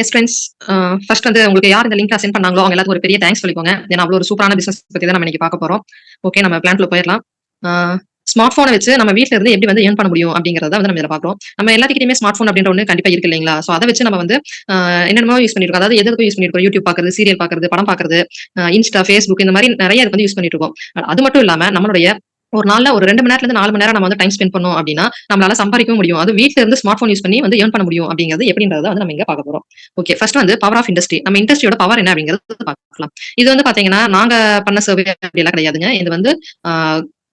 S friends. First வந்து உங்களுக்கு யார் இந்த லிங்க்ல சென்ட் பண்ணாங்களோ அவங்க எல்லாத்துக்கும் ஒரு பெரிய தேங்க்ஸ் சொல்லிக்கோங்க. ஏன்னா அவ்வளோ ஒரு சூப்பரான பிசினஸ் பத்தி தான் நம்ம இன்னைக்கு பார்க்க போறோம். ஓகே, நம்ம பிளான்க்குள்ள போயிரலாம். ஸ்மார்ட் போனை வச்சு நம்ம வீட்ல இருந்து எப்படி வந்து ஏர்ன் பண்ண முடியும் அப்படிங்கறத வந்து நம்ம இதில் பார்க்குறோம். நம்ம எல்லாத்துக்கிட்டையுமே ஸ்மார்ட் போன் அப்படின்ற ஒன்று கண்டிப்பா இருக்கு இல்லைங்களா? ஸோ அதை வச்சு நம்ம வந்து என்னென்னமோ யூஸ் பண்ணிருக்கோம். அதாவது எதுக்கு யூஸ் பண்ணிருக்கோம்? யூடியூப் பார்க்கறது, சீரியல் பார்க்கறது, படம் பார்க்கறது, இன்ஸ்டா, ஃபேஸ்புக் இந்த மாதிரி நிறைய இதுக்கு வந்து யூஸ் பண்ணிட்டு இருக்கோம். அது மட்டும் இல்லாம நம்மளுடைய ஒரு நாள்ல ஒரு 2 மணி நேரத்துல இருந்து 4 மணி நேரம் நம்ம வந்து டைம் ஸ்பெண்ட் பண்ணோம் அப்படின்னா, நம்மளால சம்பாதிக்கவும் முடியும். அது வீட்ல இருந்து ஸ்மார்ட் போன் யூஸ் பண்ணி வந்து ஏர்ன் பண்ண முடியும் அப்படிங்கிறது எப்படின்றத வந்து நம்ம இங்க பார்க்க போறோம். ஓகே, ஃபர்ஸ்ட் வந்து பவர் ஆஃப் இண்டஸ்ட்ரி. நம்ம இண்டஸ்ட்ரியோட பவர் என்ன அப்படிங்கிறது பார்க்கலாம். இது வந்து பாத்தீங்கன்னா, நாங்க பண்ண சர்வே அப்படி எல்லாம் கிடையாதுங்க. இது வந்து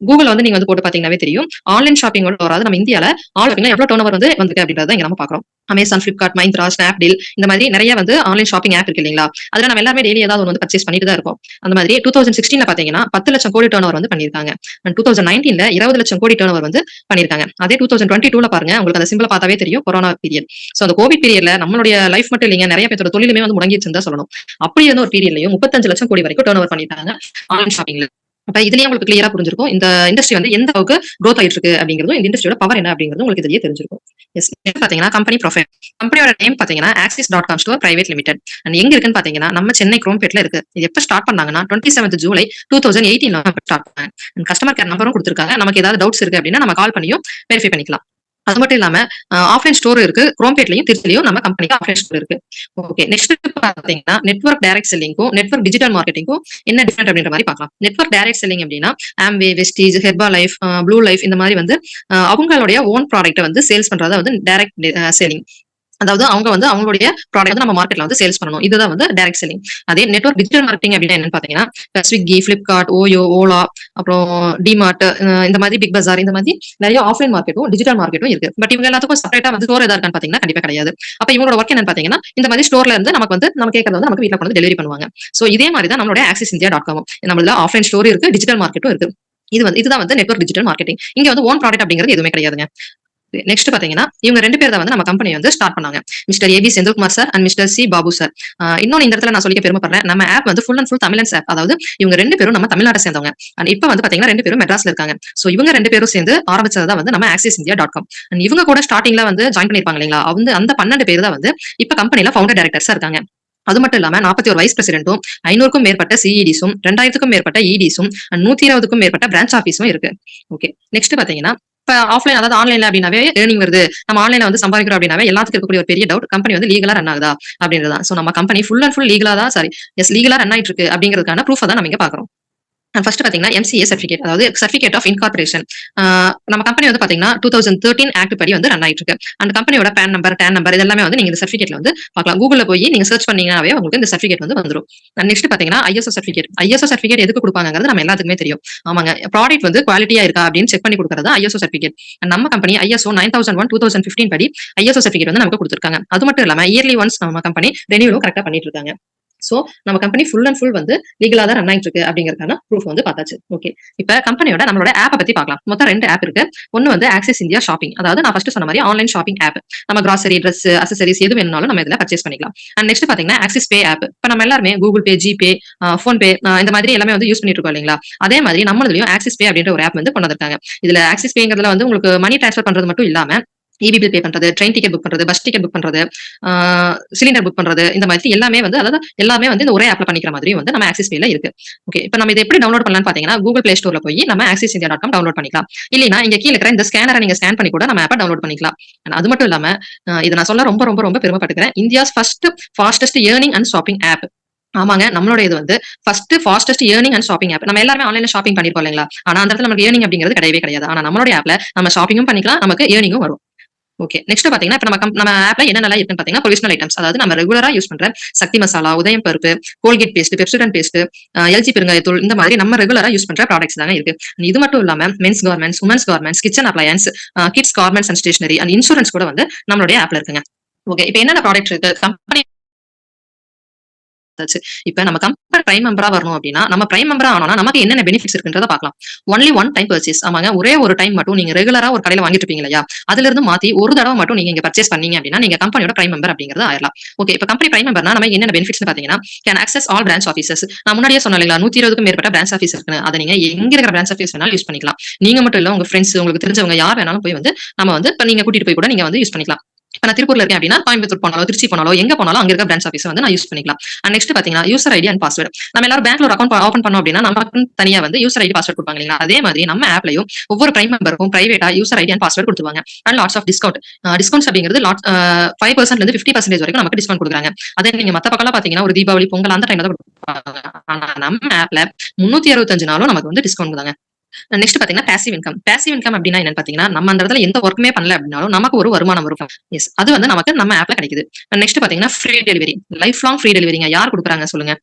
கூகுள் வந்து நீங்க வந்து போட்டு பாத்தீங்கன்னாவே தெரியும். ஆன்லைன் ஷாப்பிங்கோட வராது நம்ம இந்தியால எவ்வளவு டர்ன் ஓவர் வந்து வந்திருக்கு அப்படின்றத இங்க நம்ம பாக்குறோம். அமேசான், பிளிப்கார்ட், மைந்த்ரா, ஸ்னாப்டீல் இந்த மாதிரி நிறைய வந்து ஆன்லைன் ஷாப்பிங் ஆப் இருக்கு இல்லைங்களா? அதுல நம்ம எல்லாமே டெய்லி ஏதாவது ஒன்று வந்து பர்ச்சேஸ் பண்ணிட்டு தான் இருக்கோம். அந்த மாதிரி 2016 பாத்தீங்கன்னா 10 லட்சம் கோடி டர்ன் ஓவர் வந்து பண்ணிருக்காங்க. 2019 20 லட்சம் கோடி டர்ன் ஓவர் வந்து பண்ணிருக்காங்க. அதே 2022 பாருங்க, உங்களுக்கு அந்த சிம்பிள பார்த்தாவே தெரியும், கொரோனா பீரியட். சோ அந்த கோவிட் பீரியட்ல நம்மளுடைய லைஃப் மட்டும் இல்லைங்க, நிறைய பேரோட தொழிலுமே வந்து முடங்கிடுச்சுன்னு தான் சொல்லணும். அப்படி இருந்த ஒரு பீரியட்லயும் 35 லட்சம் கோடி வரைக்கும் டர்ன் ஓவர் பண்ணிட்டாங்க ஆன்லைன் ஷாப்பிங்ல. அப்ப இதுலயே உங்களுக்கு கிளியரா புரிஞ்சிருக்கும் இந்த இண்டஸ்ட்ரி வந்து எந்த அளவுக்கு க்ரோத் ஆயிட்டு இருக்கு அப்படிங்கிறதும், இந்த இண்டஸ்ட்ரியோட பவர் என்ன அப்படிங்கிறது உங்களுக்கு இதுலயே தெரிஞ்சிருக்கும். எஸ், பாத்தீங்கன்னா கம்பெனி ப்ரொஃபைல். கம்பெனியோட நேம் பாத்தீங்கன்னா axis.com store private limited. And எங்க இருக்குன்னு பாத்தீங்கன்னா நம்ம சென்னை குரோம்பேட்ல இருக்கு. இது எப்ப ஸ்டார்ட் பண்ணாங்கன்னா 27th ஜூலை 2018 ஸ்டார்ட் பண்ணாங்க. கஸ்டமர் கேர் நம்பரும் கொடுத்திருக்காங்க. நமக்கு ஏதாவது டவுட்ஸ் இருக்கு அப்படின்னா நம்ம கால் பண்ணியும் வெரிஃபை பண்ணிக்கலாம். அது மட்டும் இல்லாம ஆஃப்லைன் ஸ்டோர் இருக்கு. குரோம்பேட்லயும் திருச்சிலையும் நம்ம கம்பெனிக்கு ஆஃப்லைன் ஸ்டோர் இருக்கு. ஓகே, நெக்ஸ்ட் பாத்தீங்கன்னா நெட்வொர்க் டைரக்ட் செல்லிங்கும் நெட்வொர்க் டிஜிட்டல் மார்க்கெட்டிங்கும் என்ன டிஃபரெண்ட் அப்படின்ற மாதிரி பார்க்கலாம். நெட்வொர்க் டைரக்ட் செல்லிங் அப்படின்னா Amway, Vestige, Herbalife, blue life இந்த மாதிரி வந்து அவங்களுடைய ஓன் ப்ராடக்ட்டை வந்து சேல்ஸ் பண்றதா வந்து டைரக்ட் செல்லிங். அதாவது அவங்க வந்து அவங்களுடைய ப்ராடக்ட் வந்து நம்ம மார்க்கெட்ல வந்து சேல்ஸ் பண்ணணும். இதுதான் வந்து டைரக்ட் செல்லிங். அதே நெட்வொர்க் டிஜிட்டல் மார்க்கெட்டிங் அப்படின்னா என்னன்னு பாத்தீங்கன்னா ஸ்விக்கி, பிளிப்கார்ட், ஓயோ, ஓலா, அப்புறம் டிமார்ட், இந்த மாதிரி பிக் பஜார் இந்த மாதிரி நிறைய ஆஃப்லைன் மார்க்கெட்டும் டிஜிட்டல் மார்க்கெட்டும் இருக்கு. பட் இவங்க எல்லாத்துக்கும் செப்பரேட்டா வந்து ஸ்டோர் ஏதா இருக்கான்னு பாத்தீங்கன்னா கண்டிப்பா கிடையாது. அப்ப இவங்களோட ஒர்க் என்னன்னு பாத்தீங்கன்னா இந்த மாதிரி ஸ்டோர்ல இருந்து நமக்கு வந்து நம்ம கேட்கறது வந்து நமக்கு வீட்டுல கொண்டு டெலிவரி பண்ணுவாங்க. சோ இதே மாதிரி தான் நம்மளோட axis.india.com. நம்மள ஆஃப்லைன் ஸ்டோர் இருக்கு, டிஜிட்டல் மார்க்கெட்டும் இருக்கு. இதுதான் வந்து நெட்வொர்க் டிஜிட்டல் மார்க்கெட்டிங். இங்க வந்து ஓன் ப்ராடக்ட் அப்படிங்கிறது எதுவுமே கிடையாதுங்க. நெக்ஸ்ட் பாத்தீங்கன்னா இவங்க 2 பேர் தான் வந்து நம்ம கம்பெனி வந்து ஸ்டார்ட் பண்ணாங்க. Mister AB Senthilkumar sir and mister C Babu sir. இன்னொன்னு இந்த இடத்துல நான் சொல்லிக்க பெருமைப்படுறேன். நம்ம ஆப் வந்து ஃபுல் அண்ட் ஃபுல் தமிழன்ஸ் ஆப். அதாவது இவங்க 2 பேரும் நம்ம தமிழ்நாட்டை சேர்ந்தவங்க. அண்ட் இப்ப வந்து பாத்தீங்கன்னா 2 பேரும் மெட்ராஸ்ல இருக்காங்க. சோ இவங்க 2 பேரும் சேர்ந்து ஆரம்பிச்சதான் வந்து நம்ம axis.india.com. அண்ட் இவங்க கூட ஸ்டார்டிங்ல வந்து ஜாயின் பண்ணிருப்பாங்க இல்லைங்களா? அந்த 12 பேர் தான் வந்து இப்ப கம்பெனில ஃபவுண்டர் டைரக்டர்ஸா இருக்காங்க. அது மட்டும் இல்லாம 41 வைஸ் பிரசிடென்ட்டும் 500க்கும் மேற்பட்ட சிஇடிஸும் 2000க்கும் மேற்பட்ட இடிஸும் 120க்கும் மேற்பட்ட பிரான்ச் ஆபீஸும் இருக்கு. ஓகே, நெக்ஸ்ட் பாத்தீங்கன்னா இப்ப ஆஃப்லைன் அதாவது ஆன்லைன்ல அப்படின்னாவே ஏர்னிங் வருது, நம்ம ஆன்லைன்ல வந்து சம்பாதிக்கிறோம் அப்படின்னாவே எல்லாத்துக்கும் இருக்கக்கூடிய ஒரு பெரிய டவுட், கம்பெனி வந்து லீகலா ரன் ஆகுதா அப்படின்றதான். சோ நம்ம கம்பெனி ஃபுல் அண்ட் ஃபுல் லீகலா தான் லீகலா ரன் ஆயிட்டு இருக்கு அப்படிங்கிறதுக்கான ப்ரூஃப் தான் நம்ம இங்க பாக்குறோம். ஃபர்ஸ்ட் பாத்தீங்கன்னா எம்சிஏ சர்டிஃபிகேட், அதாவது சர்டிஃபிகேட் ஆஃப் இன்கார்பரேஷன். நம்ம கம்பெனி வந்து பாத்தீங்கன்னா 2013 ஆக்ட் படி வந்து ரன் ஆயிட்டு இருக்கு. அந்த கம்பெனியோட பேன் நம்பர், டேன் நம்பர் இதெல்லாமே வந்து நீங்க இந்த சர்டிஃபிகேட்ல வந்து பார்க்கலாம். கூகுள்ல போய் நீங்க சர்ச் பண்ணீங்கன்னாவே உங்களுக்கு இந்த சர்டிஃபிகேட் வந்து வந்துரும். நெக்ஸ்ட் பாத்தீங்கன்னா ஐஎஸ்ஓ சர்டிஃபிகேட். ஐஎஸ்ஓ சர்டிஃபிகேட் எதுக்கு கொடுப்பாங்கிறது நம்ம எல்லாத்துக்குமே தெரியும். ஆமாங்க, ப்ராடக்ட் வந்து குவாலிட்டியா இருக்கா அப்படின்னு செக் பண்ணி கொடுக்கறது ஐஎஸ்ஓ சர்டிஃபிகேட். நம்ம கம்பெனி ஐஎஸ்ஓ 9001 2015 படி ஐஎஸ்ஓ சர்டிஃபிகேட் வந்து நமக்கு கொடுத்திருக்காங்க. அது மட்டும் இல்லாம இயர்லி ஒன்ஸ் நம்ம கம்பெனி ரெனியூலும் கரெக்டா பண்ணிட்டு இருக்காங்க. சோ நம்ம கம்பெனி ஃபுல் அண்ட் ஃபுல் வந்து லீகலா தான் ரன் ஆயிட்டு இருக்கு அப்படிங்கறதுக்கான ப்ரூஃப் வந்து பார்த்தாச்சு. ஓகே, இப்ப கம்பெனியோட நம்மளோட ஆப்பை பத்தி பார்க்கலாம். மொத்தம் 2 ஆப் இருக்கு. ஒன்னு வந்து ஆக்சிஸ் இந்தியா ஷாப்பிங், அதாவது நான் ஃபர்ஸ்ட் சொன்ன மாதிரி ஆன்லைன் ஷாப்பிங் ஆப். நம்ம கிராசரி, ட்ரெஸ், அக்சசரிஸ் எது வேணும்னாலும் நம்ம இதுல பர்ச்சேஸ் பண்ணிக்கலாம். அண்ட் நெக்ஸ்ட் பாத்தீங்கன்னா ஆக்சிஸ் பே ஆப். இப்ப நம்ம எல்லாருமே கூகுள் பே, ஜிபே, போன் பே இந்த மாதிரி எல்லாமே வந்து யூஸ் பண்ணிட்டு இருக்கோம் இல்லைங்களா? அதே மாதிரி நம்மளும் ஆக்சிஸ் பே அப்படின்ற ஒரு ஆப் வந்து கொண்டு வந்திருக்காங்க. இதுல ஆக்சிஸ் பேங்கிறதுல வந்து உங்களுக்கு மணி டிரான்ஸ்ஃபர் பண்றது மட்டும் இல்லாம இபி பில் பே பண்றது, ட்ரெயின் டிக்கெட் புக் பண்றது, பஸ் டிக்கெட் புக் பண்றது, சிலிண்டர் புக் பண்றது இந்த மாதிரி எல்லாமே வந்து அதாவது எல்லாமே வந்து இந்த ஒரே ஆப்ல பண்ணிக்கிற மாதிரி வந்து நம்ம ஆக்சிஸ் பேல இருக்கு. ஓகே, இப்போ நம்ம இதை எப்படி டவுன்லோட் பண்ணலாம்னு பாத்தீங்கன்னா கூகுள் பிளே ஸ்டோர்ல போய் நம்ம axis.india.com டவுன்லோட் பண்ணிக்கலாம். இல்லைன்னா இங்க கீழ இருக்கிற இந்த ஸ்கேனரை நீங்க ஸ்கேன் பண்ணி கூட நம்ம ஆப்பை டவுன்லோட் பண்ணிக்கலாம். அது மட்டும் இல்லாம இதை நான் சொல்ல ரொம்ப ரொம்ப ரொம்ப பெருமைப்பட்டுக்கிறேன். India's first fastest earning and shopping app. ஆமாங்க, நம்மளோட இது வந்து first fastest earning and shopping app. நம்ம எல்லாருமே ஆன்லைன்ல ஷாப்பிங் பண்ணிருப்போம் இல்லைங்களா? ஆனா அந்த இடத்துல நமக்கு ஏர்னிங் அப்படிங்கிறது கிடையவே கிடையாது. ஆனா நம்மளோட ஆப்ல நம்ம ஷாப்பிங்கும் பண்ணிக்கலாம், நமக்கு ஏர்னிங்கும் வரும். ஓகே, நெக்ஸ்ட் பாத்தீங்கன்னா இப்ப நம்ம ஆப்ல என்னென்ன இருக்குன்னு பாத்தீங்கன்னா ப்ரொவிஷனல் ஐட்டம்ஸ், அதாவது நம்ம ரெகுலரா யூஸ் பண்ற சக்தி மசாலா, உதயம் பருப்பு, Colgate paste, Pepsodent paste, LG பெருங்காயத்தூள் இந்த மாதிரி நம்ம ரெகுலரா யூஸ் பண்ற ப்ராடக்ட்ஸ் தாங்க இருக்கு. இது மட்டும் இல்லாம men's garments, women's garments, kitchen appliances, kids garments and stationery and insurance கூட வந்து நம்மளுடைய ஆப்ல இருக்குங்க. ஓகே, இப்ப என்னென்ன ப்ராடக்ட் இருக்கு கம்பெனி. இப்ப நம்ம கம்பெனி பிரைம் மெம்பரா வரணும் அப்படின்னா நம்ம பிரைம் மெம்பரா ஆனோம்னா நமக்கு என்னென்ன பெனிஃபிட்ஸ் இருக்குன்றத பார்க்கலாம். Only one time purchase. ஆமாங்க, ஒரே ஒரு டைம் மட்டும் நீங்க ரெகுலரா ஒரு கடையில வாங்கிட்டு இருப்பீங்க இல்லையா? அதுல இருந்து மாத்தி ஒரு தடவை மட்டும் நீங்க இங்க பர்ச்சேஸ் பண்ணீங்க அப்படின்னா நீங்க கம்பெனியோட பிரைம் மெம்பர் அப்படிங்கறது ஆயிரலாம். ஓகே, இப்ப கம்பெனி பிரைம் மெம்பர்னா நம்ம என்னென்ன பெனிஃபிட்ஸ் பாத்தீங்கன்னா can access all branch offices. நான் முன்னாடியே சொன்னேன் இல்லைங்களா, 120க்கும் மேற்பட்ட பிரான்ச் ஆஃபீஸ் இருக்குன்னு. அதை நீங்க எங்க இருக்கிற பிரான்ச் ஆஃபீஸ் வேணாலும் யூஸ் பண்ணிக்கலாம். நீங்க மட்டும் இல்ல, உங்க ஃப்ரெண்ட்ஸ், உங்களுக்கு தெரிஞ்சவங்க யார் வேணாலும் போய் வந்து நம்ம வந்து இப்ப நீங்க கூட்டிட்டு போய் கூட நீங்க வந்து யூஸ் பண்ணிக்கலாம். இப்ப நான் திருப்பூர்ல இருக்கேன் அப்படின்னா கோயம்புத்தூர் போனாலோ, திருச்சி போனாலோ, எங்க போனாலும் அங்க இருக்க பிரான்ச் ஆஃபீஸ வந்து நான் யூஸ் பண்ணிக்கலாம். அண்ட் நெக்ஸ்ட் பாத்தீங்கன்னா, யூசர் ஐடி அண்ட் பாஸ்வேர்ட். நம்ம எல்லாரும் பேங்க்ல ஒரு அக்கவுண்ட் ஓப்பன் பண்ணோம் அப்படின்னா, நமக்குன்னு தனியா வந்து யூசர் ஐடி, பாஸ்வேர்ட் குடுப்பாங்க இல்லைங்களா? அதே மாதிரி நம்ம ஆப்லயும் ஒவ்வொரு பிரைம் மெம்பருக்கும் பிரைவேட்டா யூசர் ஐடி அண்ட் பாஸ்வேர்ட் குடுத்துருவாங்க. And lots of discount. Discounts அப்படிங்கிறது 5% ல இருந்து 50% வரைக்கும் நமக்கு டிஸ்கவுண்ட் குடுக்குறாங்க. அதே நீங்க மத்த பக்கம்லாம் பாத்தீங்கன்னா, ஒரு தீபாவளி, பொங்கல் அந்த டைம்ல தான் குடுப்பாங்க. ஆனா நம்ம ஆப்ல 365 நாளும் நமக்கு வந்து டிஸ்கவுண்ட் தாங்க. நெக்ஸ்ட் பாத்தீங்கன்னா பாசிவ் இன்கம். பாசிவ் இன்கம் அப்படின்னா என்னன்னு பாத்தீங்கன்னா, நம்ம அந்த இடத்துல எந்த ஒர்க்குமே பண்ணல அப்படின்னாலும் நமக்கு ஒரு வருமானம் வரும். எஸ், அது வந்து நமக்கு நம்ம ஆப்ல கிடைக்குது. நெக்ஸ்ட் பாத்தீங்கன்னா free delivery. Life long free டெலிவரிங்க. யார் குடுக்குறாங்க சொல்லுங்க?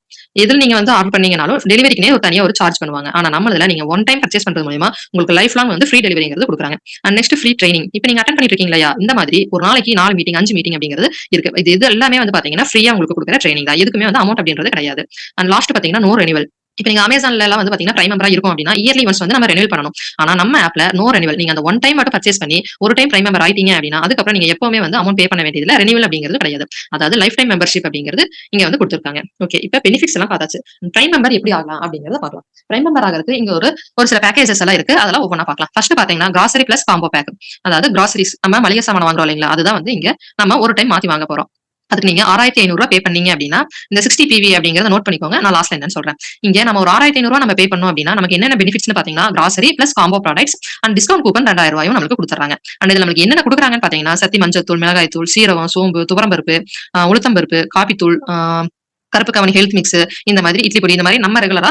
எதில் நீங்க வந்து ஆர்டர் பண்ணீங்கனாலும் டெலிவரிக்குனே ஒரு தனியா ஒரு சார்ஜ் பண்ணுவாங்க. ஆனா நம்ம இதுல நீங்க ஒன் டைம் பர்ச்சேஸ் பண்றது மூலமா உங்களுக்கு லைஃப் லாங் வந்து ஃப்ரீ டெலிவரிங்கிறது குடுக்குறாங்க. And next free training. இப்போ நீங்க அட்டெண்ட் பண்ணிட்டு இருக்கீங்க இல்லையா? இந்த மாதிரி ஒரு நாளைக்கு 4 மீட்டிங், 5 மீட்டிங் அப்படிங்கிறது இருக்கு. இது எல்லாமே வந்து பாத்தீங்கன்னா ஃப்ரீயா உங்களுக்கு குடுக்குற ட்ரைனிங் தான். எதுக்குமே வந்து அமௌண்ட் அப்படின்றது கிடையாது. அண்ட் லாஸ்ட் பாத்தீங்கன்னா நோ ரெனிவல். இப்ப நீங்க அமேசான்ல எல்லாம் வந்து பாத்தீங்கன்னா பிரைம் மெம்பரா இருக்கும் அப்படின்னா இயர்லி ஒன்ஸ் வந்து நம்ம ரெனிவல் பண்ணணும். ஆனா நம்ம ஆப்ல நோ ரெனிவல். நீங்க அந்த ஒன் டைம் மட்டும் பர்ச்சேஸ் பண்ணி ஒரு டைம் பிரைம் மெம்பர் ஆயிட்டீங்க அப்படின்னா அதுக்கப்புறம் நீங்க எப்பவுமே வந்து அமௌண்ட் பே பண்ண வேண்டியதில்ல. ரெனிவல் அப்படிங்கிறது கிடையாது. அதாவது லைஃப் டைம் மெம்பர்ஷிப் அப்படிங்கிறது இங்க வந்து கொடுத்திருக்காங்க. ஓகே, இப்ப பெனிஃபிட்ஸ் எல்லாம் பார்த்தாச்சு. பிரைம் மெம்பர் எப்படி ஆகலாம் அப்படிங்கறத பார்க்கலாம். பிரைம் மெம்பர் ஆகிறதுக்கு இங்க ஒரு சில பேக்கேஜஸ் எல்லாம் இருக்கு. அதெல்லாம் ஒவ்வொன்றா பார்க்கலாம். ஃபர்ஸ்ட் பாத்தீங்கன்னா கிராசரி பிளஸ் காம்போ பேக். அதாவது கிராசரிஸ் நம்ம மளிகை சாமான் வாங்குறோம் இல்லைங்களா? அதுதான் வந்து இங்க நம்ம ஒரு டைம் மாத்தி வாங்க போறோம். அதுக்கு நீங்க 6500 பே பண்ணீங்க அப்படின்னா இந்த 60 பிவி அப்படிங்கறத நோட் பண்ணிக்கோங்க. நான் லாஸ்ட்ல என்னன்னு சொல்றேன். இங்க நம்ம ஒரு 6500 நம்ம பே பண்ணோம் அப்படின்னா நமக்கு என்னென்ன பெனிஃபிட்ஸ்னு பாத்தீங்கன்னா grocery plus combo products and discount coupon 2000 ரூபாயும் நமக்கு கொடுத்துறாங்க. அண்ட் இதுல நமக்கு என்னென்ன கொடுக்குறாங்கன்னு பாத்தீங்கன்னா சத்தி, மஞ்சத்தூள், மிளகாய் தூள், சீரகம், சோம்பு, துவரம்பருப்பு, உளுத்தம்பருப்பு, காப்பித்தூள், கருப்பு கவனி, ஹெல்த் மிக்ஸ், இந்த மாதிரி இட்லி பொடி, இந்த மாதிரி நம்ம ரெகுலரா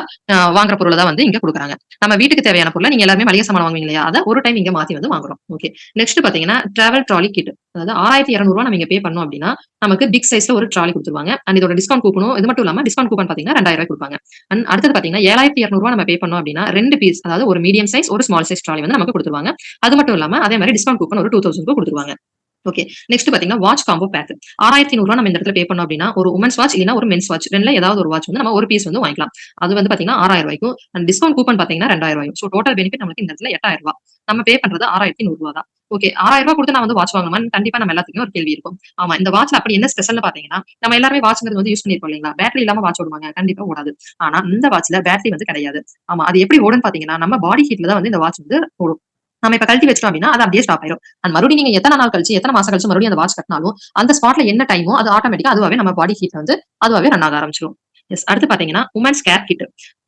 வாங்குற பொருளை தான் வந்து இங்க கொடுக்குறாங்க. நம்ம வீட்டுக்கு தேவையான பொருளை நீங்க எல்லாருமே மளிகை சாமான் வாங்குவீங்க இல்லையா? அதை ஒரு டைம் இங்க மாத்தி வந்து வாங்குறோம். ஓகே, நெக்ஸ்ட் பாத்தீங்கன்னா டிராவல் ட்ராலி கிட். அதாவது 6200 நம்ம இங்க பே பண்ணோம் அப்படின்னா நமக்கு பிக் சைஸ்ல ஒரு ட்ராலி கொடுத்துருவாங்க. அண்ட் இதோட டிஸ்கவுண்ட் கூப்பனும் இது மட்டும் இல்லாம டிஸ்கவுண்ட் கூப்பன் பாத்தீங்கன்னா 2000 ரூபாய் கொடுப்பாங்க. அண்ட் அடுத்தது பாத்தீங்கன்னா 7200 நம்ம பே பண்ணோம் அப்படின்னா 2 பீஸ், அதாவது ஒரு மீடியம் சைஸ் ஒரு ஸ்மால் சைஸ் ட்ராலி வந்து நமக்கு கொடுத்துருவாங்க. அது மட்டும் இல்லாம அதே மாதிரி டிஸ்கவுண்ட் கூப்பன் ஒரு 2000 கொடுத்துருவாங்க. ஓகே, நெக்ஸ்ட் பாத்தீங்கன்னா வாட்ச் காம்போ பேக். 6100 நம்ம இந்த இடத்துல பே பண்ணோம் அப்படின்னா ஒரு உமன்ஸ் வாட்ச் இல்லனா ஒரு மென்ஸ் வாட்ச் ரெண்டுல ஏதாவது ஒரு வாட்ச் வந்து நம்ம ஒரு பீஸ் வந்து வாங்கிக்கலாம். அது வந்து பாத்தீங்கன்னா 6000 ரூபாய்க்கும் அண்ட் டிஸ்கவுண்ட் கூப்பன் பாத்தீங்கன்னா 2000 ரூபாயும். சோ டோட்டல் பெனிஃபிட் நமக்கு இந்த இடத்துல 8000 ரூபாய். நம்ம பே பண்றது 6100 ரூபாய் தான். ஓகே, 6000 ரூபாய் கொடுத்து நான் வந்து வாட்ச் வாங்கணுமான்னு கண்டிப்பா நம்ம எல்லாத்துக்கும் ஒரு கேள்வி இருக்கும். ஆமா, இந்த வாட்ச்ல அப்படி என்ன ஸ்பெஷல்னு பாத்தீங்கன்னா நம்ம எல்லாருமே வாட்ச்ங்கிறது வந்து யூஸ் பண்ணிருப்போம் இல்லைங்களா? பேட்டரி இல்லாம வாட்ச் ஓடுவாங்க, கண்டிப்பா ஓடாது. ஆனா இந்த வாட்ச்ல பேட்டரி வந்து கிடையாது. ஆமா, அது எப்படி ஓடுன்னு பாத்தீங்கன்னா நம்ம பாடி ஹீட்ல தான் வந்து இந்த வாட்ச் வந்து ஓடும். நம்ம இப்ப கழட்டி வச்சிட்டோம் அப்படின்னா அது அப்படியே ஸ்டாப் ஆயிரும். அண்ட் மறுபடியும் நீங்க எத்தனை நாள் கழிச்சு எத்தனை மாசம் கழிச்சு மறுபடியும் அந்த வாட்ச் கட்டினாலும் அந்த ஸ்பாட்ல என்ன டைமோ அது ஆட்டோமேட்டிக்கா அதுவாவே நம்ம பாடி ஹீட் வந்து அதுவாவே ரன் ஆக ஆரம்பிச்சிடும். எஸ், அடுத்து பாத்தீங்கன்னா உமன்ஸ் கேர் கிட்.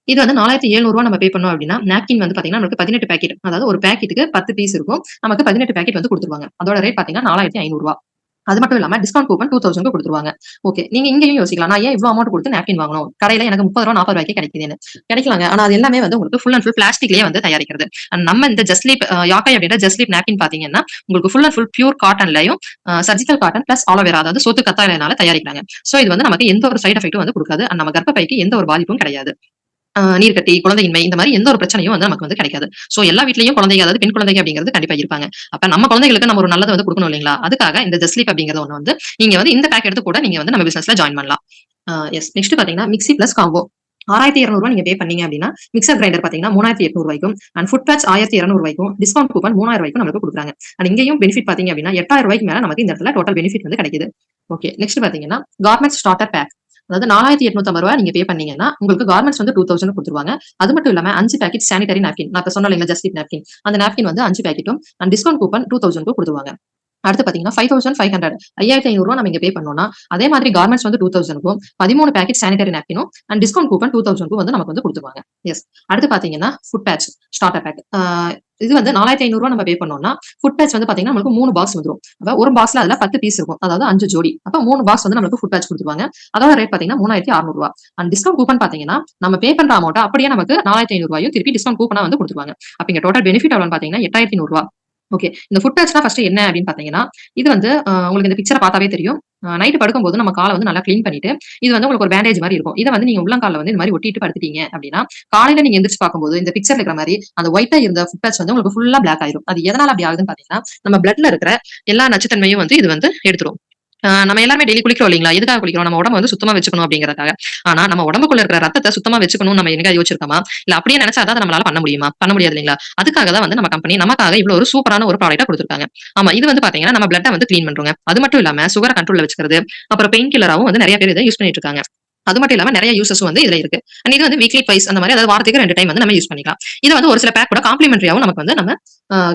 இது வந்து 4700 நம்ம பே பண்ணோம் அப்படின்னா நாப்கின் வந்து பாத்தீங்கன்னா நமக்கு 18 பேக்கெட், அதாவது ஒரு பேக்கெட்டுக்கு 10 பீஸ் இருக்கும். நமக்கு 18 பேக்கெட் வந்து கொடுத்துருவாங்க. அதோட ரேட் பாத்தீங்கன்னா 4500 ரூபாய். அது மட்டும் இல்லாம டிஸ்கவுண்ட் கூப்பன் 2000 கொடுத்துருவாங்க. ஓகே, நீங்க இங்கேயும் யோசிக்கலாம், நான் ஏன் இவ்வளவு அமௌண்ட் கொடுத்து நாப்கின் வாங்கணும்? கடையில எனக்கு 30 ரூபாய் 40 ரூபாய்க்கு கிடைக்குதுன்னு. கிடைக்கலாங்க. ஆனா அது எல்லாமே வந்து உங்களுக்கு ஃபுல் அண்ட் ஃபுல் பிளாஸ்டிக்லயே வந்து தயாரிக்கிறது. அண்ட் நம்ம இந்த ஜஸ்ட்லீப் யாக்கை அப்படின்ற ஜஸ்ட்லீப் நாப்கின் பாத்தீங்கன்னா உங்களுக்கு ஃபுல் அண்ட் ஃபுல் பியூர் காட்டன்லயும் சர்ஜிக்கல் காட்டன் பிளஸ் ஆலோவேரா, அதாவது சோத்து கத்தாழைனால தயாரிக்கிறாங்க. சோ இது வந்து நமக்கு எந்த ஒரு சைடு எஃபெக்டும் வந்து கொடுக்காது. அண்ட் நம்ம கர்ப்பப்பைக்கு எந்த ஒரு பாதிப்பும் கிடையாது. நீர்க்கட்டி, குழந்தையின்மை இந்த மாதிரி எந்த ஒரு பிரச்சனையும் வந்து நமக்கு வந்து கிடைக்காது. சோ எல்லா வீட்லயும் குழந்தைங்க, அதாவது பெண் குழந்தைங்க அப்படிங்கிறது கண்டிப்பா இருப்பாங்க. அப்ப நம்ம குழந்தைகளுக்கு நம்ம ஒரு நல்லதை வந்து கொடுக்கணும் இல்லைங்களா? அதுக்காக இந்த ஜஸ்ட்லீப் அப்படிங்கிற ஒண்ணு வந்து நீங்க வந்து இந்த பேக் எடுத்து கூட நீங்க வந்து நம்ம பிசினஸ்ல ஜாயின் பண்ணலாம். எஸ், நெக்ஸ்ட் பாத்தீங்கன்னா மிக்ஸி பிளஸ் காம்போ. 6200 நீங்க பே பண்ணீங்க அப்படின்னா மிக்சர் கிரைண்டர் பாத்தீங்கன்னா 3800 ரூபாய்க்கும் அண்ட் ஃபுட் பேட்ச் 1200 ரூபாய்க்கும் டிஸ்கவுண்ட் கூப்பன் 3000 ரூபாய்க்கும் நமக்கு கொடுக்குறாங்க. அண்ட் இங்கேயும் பெனிஃபிட் பாத்தீங்க அப்படின்னா 8000 ரூபாய்க்கு மேல நமக்கு இந்த இடத்துல டோட்டல் பெனிஃபிட் வந்து கிடைக்குது. ஓகே, நெக்ஸ்ட் பாத்தீங்கன்னா கார்மெண்ட்ஸ் ஸ்டார்டர் பேக். அதாவது 4850 ரூபாய் நீங்க பே பண்ணீங்கன்னா உங்களுக்கு கார்மெண்ட்ஸ் வந்து 2000 கொடுத்துருவாங்க. அது மட்டும் இல்லாம 5 பேக்கெட் சானிடரி நாப்கின், நான் இப்ப சொன்னேன் இல்லைங்களா ஜஸ்ட்லீப் நாப்கின், அந்த நாப்கின் வந்து 5 பேக்கெட்டும் அண்ட் டிஸ்கவுண்ட் கூப்பன் 2000 கொடுத்துருவாங்க. அடுத்து பாத்தீங்கன்னா 5500 5500 ரூபாய் நம்ம இங்க பே பண்ணோம்னா அதே மாதிரி கார்மெண்ட்ஸ் வந்து 2000க்கும் 13 பேக்கெட் சானிடரி நாப்கினும் அண்ட் டிஸ்கவுண்ட் கூப்பன் 2000க்கும் வந்து நமக்கு வந்து கொடுத்துருவாங்க. எஸ், அடுத்து பாத்தீங்கன்னா ஃபுட் பேட்ச் ஸ்டார்டர் பேக். இது வந்து 4500 ரூபாய் நம்ம பே பண்ணோம்னா ஃபுட் பேட்ச் வந்து பாத்தீங்கன்னா நமக்கு 3 பாக்ஸ் வந்துரும். அப்ப ஒரு பாக்ஸ்ல அதுல 10 பீஸ் இருக்கும், அதாவது 5 ஜோடி. அப்ப 3 பாக்ஸ் வந்து நமக்கு ஃபுட் பேட்ச் கொடுத்துருவாங்க. அதோட ரேட் பாத்தீங்கன்னா 3600 ரூபாய். அண்ட் டிஸ்கவுண்ட் கூப்பன் பாத்தீங்கன்னா நம்ம பே பண்ற அமௌண்ட் அப்படியே நமக்கு 4500 ரூபாயும் திருப்பி டிஸ்கவுண்ட் கூப்பனா வந்து கொடுத்துருவாங்க. அப்ப இங்க டோட்டல் பெனிஃபிட் எவ்வளவுன்னு பாத்தீங்கன்னா 8100 ரூபாய். ஓகே, இந்த ஃபுட் பேட்ச்னா ஃபர்ஸ்ட் என்ன அப்படின்னு பாத்தீங்கன்னா இது வந்து உங்களுக்கு இந்த பிக்சரை பார்த்தாவே தெரியும். நைட் படுக்கும்போது நம்ம காலை வந்து நல்லா கிளீன் பண்ணிட்டு இது வந்து உங்களுக்கு ஒரு பேண்டேஜ் மாதிரி இருக்கும். இதை வந்து நீங்க உள்ளங்கால வந்து இந்த மாதிரி ஒட்டிட்டு படுத்துட்டீங்க அப்படின்னா காலையில நீங்க எந்திரிச்சு பார்க்கும்போது இந்த பிக்சர்ல இருக்கிற மாதிரி அந்த ஒயிட்டா இருந்த ஃபுட் பேட்ச் வந்து உங்களுக்கு ஃபுல்லா பிளாக் ஆயிரும். அது எதனால அப்படி ஆகுதுன்னு பாத்தீங்கன்னா நம்ம பிளட்ல இருக்கிற எல்லா நச்சுத்தன்மையும் வந்து இது வந்து எடுத்துரும். நம்ம எல்லாருமே டெய்லி குளிக்கிறோம் இல்லைங்களா? எதுக்காக குளிக்கிறோம்? நம்ம உடம்பு வந்து சுத்தமா வச்சுக்கணும் அப்படிங்கறதுக்காக. ஆனா நம்ம உடம்புக்குள்ள இருக்கிற ரத்தத்தை சுத்தமா வச்சுக்கணும் நம்ம எங்க யோசிச்சிருக்கோமா? இல்ல அப்படியே நினைச்சாதான் நம்மளால பண்ண முடியுமா? பண்ண முடியாது இல்லைங்களா? அதுக்காக தான் வந்து நம்ம கம்பெனி நமக்காக இவ்வளவு ஒரு சூப்பரான ஒரு ப்ராடக்ட்டா கொடுத்திருக்காங்க. ஆமா, இது வந்து பாத்தீங்கன்னா நம்ம பிளட்டை வந்து கிளீன் பண்றோங்க. அது மட்டும் இல்லாம சுகரை கண்ட்ரோல்ல வச்சுக்கிறது, அப்புறம் பெயின் கில்லராவும் வந்து நிறைய பேர் இதை யூஸ் பண்ணிட்டு இருக்காங்க. அது மட்டும் இல்லாம நிறைய யூசஸும் வந்து இதுல இருக்கு. அண்ட் இது வந்து வீக்லி ட்வைஸ் அந்த மாதிரி, அதாவது வாரத்துக்கு 2 டைம் வந்து நம்ம யூஸ் பண்ணிக்கலாம். இது வந்து ஒரு சில பேக் கூட காம்ப்ளிமெண்டரியாவும் நமக்கு வந்து நம்ம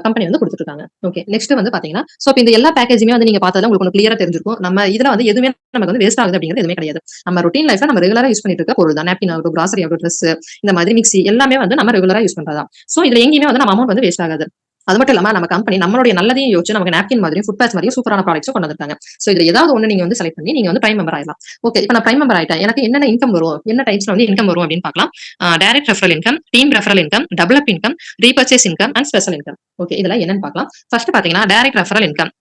கம்பெனி வந்து குடுத்துட்டு இருக்காங்க. ஓகே. நெக்ஸ்ட் வந்து பாத்தீங்கன்னா, சோ இப்ப இந்த எல்லா பேக்கேஜுமே வந்து நீங்க பார்த்ததுல உங்களுக்கு ஒண்ணு கிளியரா தெரிஞ்சிருக்கும். நம்ம இதுல வந்து எதுவுமே நமக்கு வந்து வேஸ்ட் ஆகுது அப்படிங்கிறது எதுவுமே கிடையாது. நம்ம ரொட்டீன் லைஃப்ல நம்ம ரெகுலரா யூஸ் பண்ணிட்டு இருக்க பொருள் தான். நாப்கின் ஆகட்டும், கிராசரி ஆகட்டும், டிரெஸ் இந்த மாதிரி மிக்ஸி எல்லாமே வந்து நம்ம ரெகுலரா யூஸ் பண்றதுதான். சோ இதுல எங்கேயுமே வந்து நம்ம அமௌண்ட் வந்து வேஸ்ட் ஆகாது. அது மட்டும் இல்லாம நம்ம கம்பெனி நம்மளுடைய நல்லதையும் யோசிச்சு நமக்கு நாப்கின் மாதிரியும் ஃபுட் பேட்ச் மாதிரியும் சூப்பரான ப்ராடக்ட்ஸும் கொண்டு வந்திருக்காங்க. சோ இதுல ஏதாவது ஒண்ணு நீங்க வந்து செலக்ட் பண்ணி நீங்க வந்து பிரைம் மெம்பர் ஆயிடலாம். ஓகே. இப்ப நான் பிரைம் மெம்பர் ஆயிட்டேன். எனக்கு என்னென்ன இன்கம் வரும்? என்ன டைப்ஸ்ல வந்து இன்கம் வரும் அப்படின்னு பார்க்கலாம். Direct referral income, team referral income, double up income, repurchase income and special income. Okay. இதெல்லாம் என்னன்னு பார்க்கலாம். ஃபர்ஸ்ட் பாத்தீங்கன்னா டைரக்ட் ரெஃபரல் இன்கம்.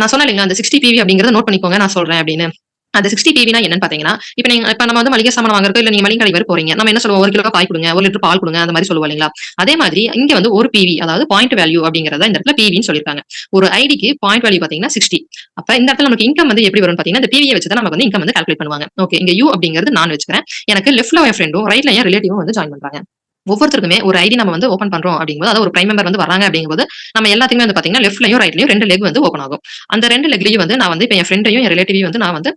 நான் சொன்னேன் இல்லைங்களா, அந்த 60 பிவி அப்படிங்கறத நோட் பண்ணிக்கோங்க, நான் சொல்றேன் அப்படின்னு. அந்த 60 பிவினா என்னன்னு பாத்தீங்கன்னா, இப்ப நம்ம வந்து மளிகை சாமான் வாங்குறதுக்கு இல்ல நீங்க மளிகை கடை வரை போறீங்க. நம்ம என்ன சொல்லுவோம்? 1 கிலோ காய் குடுங்க, 1 லிட்டர் பால் குடுங்க, அந்த மாதிரி சொல்லுவோம் இல்லைங்களா? அதே மாதிரி இங்க வந்து 1 பிவி, அதாவது பாயிண்ட் வேல்யூ அப்படிங்கறத இந்த இடத்துல பிவின்னு சொல்லிருக்காங்க. ஒரு ஐடிக்கு பாயிண்ட் வேல்யூ பாத்தீங்கன்னா 60. அப்ப இந்த இடத்துல நமக்கு இன்கம் வந்து எப்படி வரும்னு பாத்தீங்கன்னா, இந்த பிவியை வச்சு தான் நமக்கு வந்து இன்கம் வந்து கால்குலேட் பண்ணுவாங்க. ஓகே. இங்க யூ அப்படிங்கிறது நான் வச்சுக்கிறேன். எனக்கு லெஃப்ட்ல என் ஃப்ரெண்டும், ரைட்ல என் ரிலேட்டிவும் வந்து ஜாயின் பண்றாங்க. ஒவ்வொருத்தருக்குமே ஒரு ஐடி நம்ம வந்து ஓப்பன் பண்றோம் அப்படிங்கும்போது, அதாவது ஒரு பிரைம் மெம்பர் வந்து வராங்க அப்படிங்கும்போது, நம்ம எல்லாத்துக்குமே வந்து பாத்தீங்கன்னா லெஃப்ட்லயும் ரைட்லயும் 2 லெக் வந்து ஓப்பன் ஆகும். அந்த 2 லெக்லயும் வந்து நான் வந்து இப்ப என் ஃப்ரெண்டையும் என் ரிலேட்டிவையும் வந்து நான் வந்து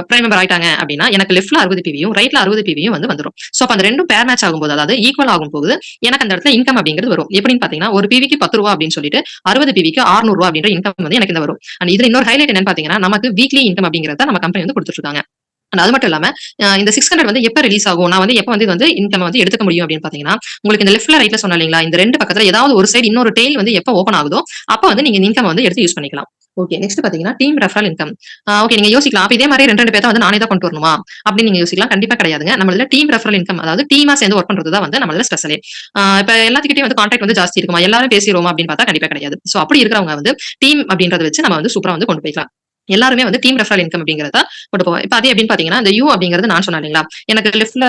பிரைம் மெம்பர் ஆயிட்டாங்க அப்படின்னா, எனக்கு லெஃப்ட்ல 60 பிவியும் ரைட்ல 60 பிவியும் வந்து வந்துரும். சோ அப்ப அந்த 2ம் பேர் மேட்ச் ஆகும்போது, அதாவது ஈக்குவல் ஆகும்போது எனக்கு அந்த இடத்துல இன்கம் அப்படிங்கிறது வரும். எப்படின்னு பாத்தீங்கன்னா, ஒரு பிவிக்கு ரூ. 10 அப்படின்னு சொல்லிட்டு 60 பிவிக்கு ரூ. 600 அப்படின்ற இன்கம் வந்து எனக்கு இந்த வரும். அண்ட் இதுல இன்னொரு ஹைலைட் என்னன்னு பாத்தீங்கன்னா, நமக்கு வீக்லி இன்கம் அப்படிங்கறத நம்ம கம்பெனி வந்து குடுத்துட்டு இருக்காங்க. அது மட்டும் இல்லாம இந்த 600 வந்து எப்ப ரிலீஸ் ஆகும்? நான் வந்து எப்ப வந்து இது வந்து இன்கம் வந்து எடுத்துக்க முடியும் அப்படின்னு பாத்தீங்கன்னா, உங்களுக்கு இந்த லெஃப்ட்ல ரைட்ல சொன்னேன் இல்லீங்களா? இந்த 2 பக்கத்துல ஏதாவது ஒரு சைடு இன்னொரு டெயில் வந்து எப்ப ஓப்பன் ஆகுதோ, அப்ப வந்து நீங்க இந்த இன்கம் வந்து எடுத்து யூஸ் பண்ணிக்கலாம். ஓகே. நெக்ஸ்ட் பாத்தீங்கன்னா டீம் ரெஃபரல் இன்கம். ஓகே. நீங்க யோசிக்கலாம். அப்ப இதே மாதிரி 2 பேத்த வந்து நானே தான் கொண்டு வரணுமா? அப்படின்னு நீங்க யோசிக்கலாம். கண்டிப்பா கிடையாதுங்க. நம்மளதுல டீம் ரெஃபரல் இன்கம், அதாவது டீமா சேர்ந்து ஒர்க் பண்றது தான் வந்து நம்மளதுல ஸ்பெஷலே. இப்ப எல்லாத்துக்கிட்டயும் வந்து கான்டாக்ட் வந்து ஜாஸ்தி இருக்குமா? எல்லாரும் பேசிருவோமா அப்படின்னு பார்த்தா கண்டிப்பா கிடையாது. சோ அப்படி இருக்கிறவங்க வந்து டீம் அப்படின்றத வச்சு நம்ம வந்து சூப்பரா வந்து கொண்டு போய்க்கலாம். எல்லாருமே வந்து டீம் ரெஃபரல் இன்கம் அப்படிங்கிறத கொண்டு போவோம். இப்ப அது எப்படின்னு பாத்தீங்கன்னா, இந்த யூ அப்படிங்கிறது நான் சொன்னேன் இல்லைங்களா? எனக்கு லெஃப்ட்ல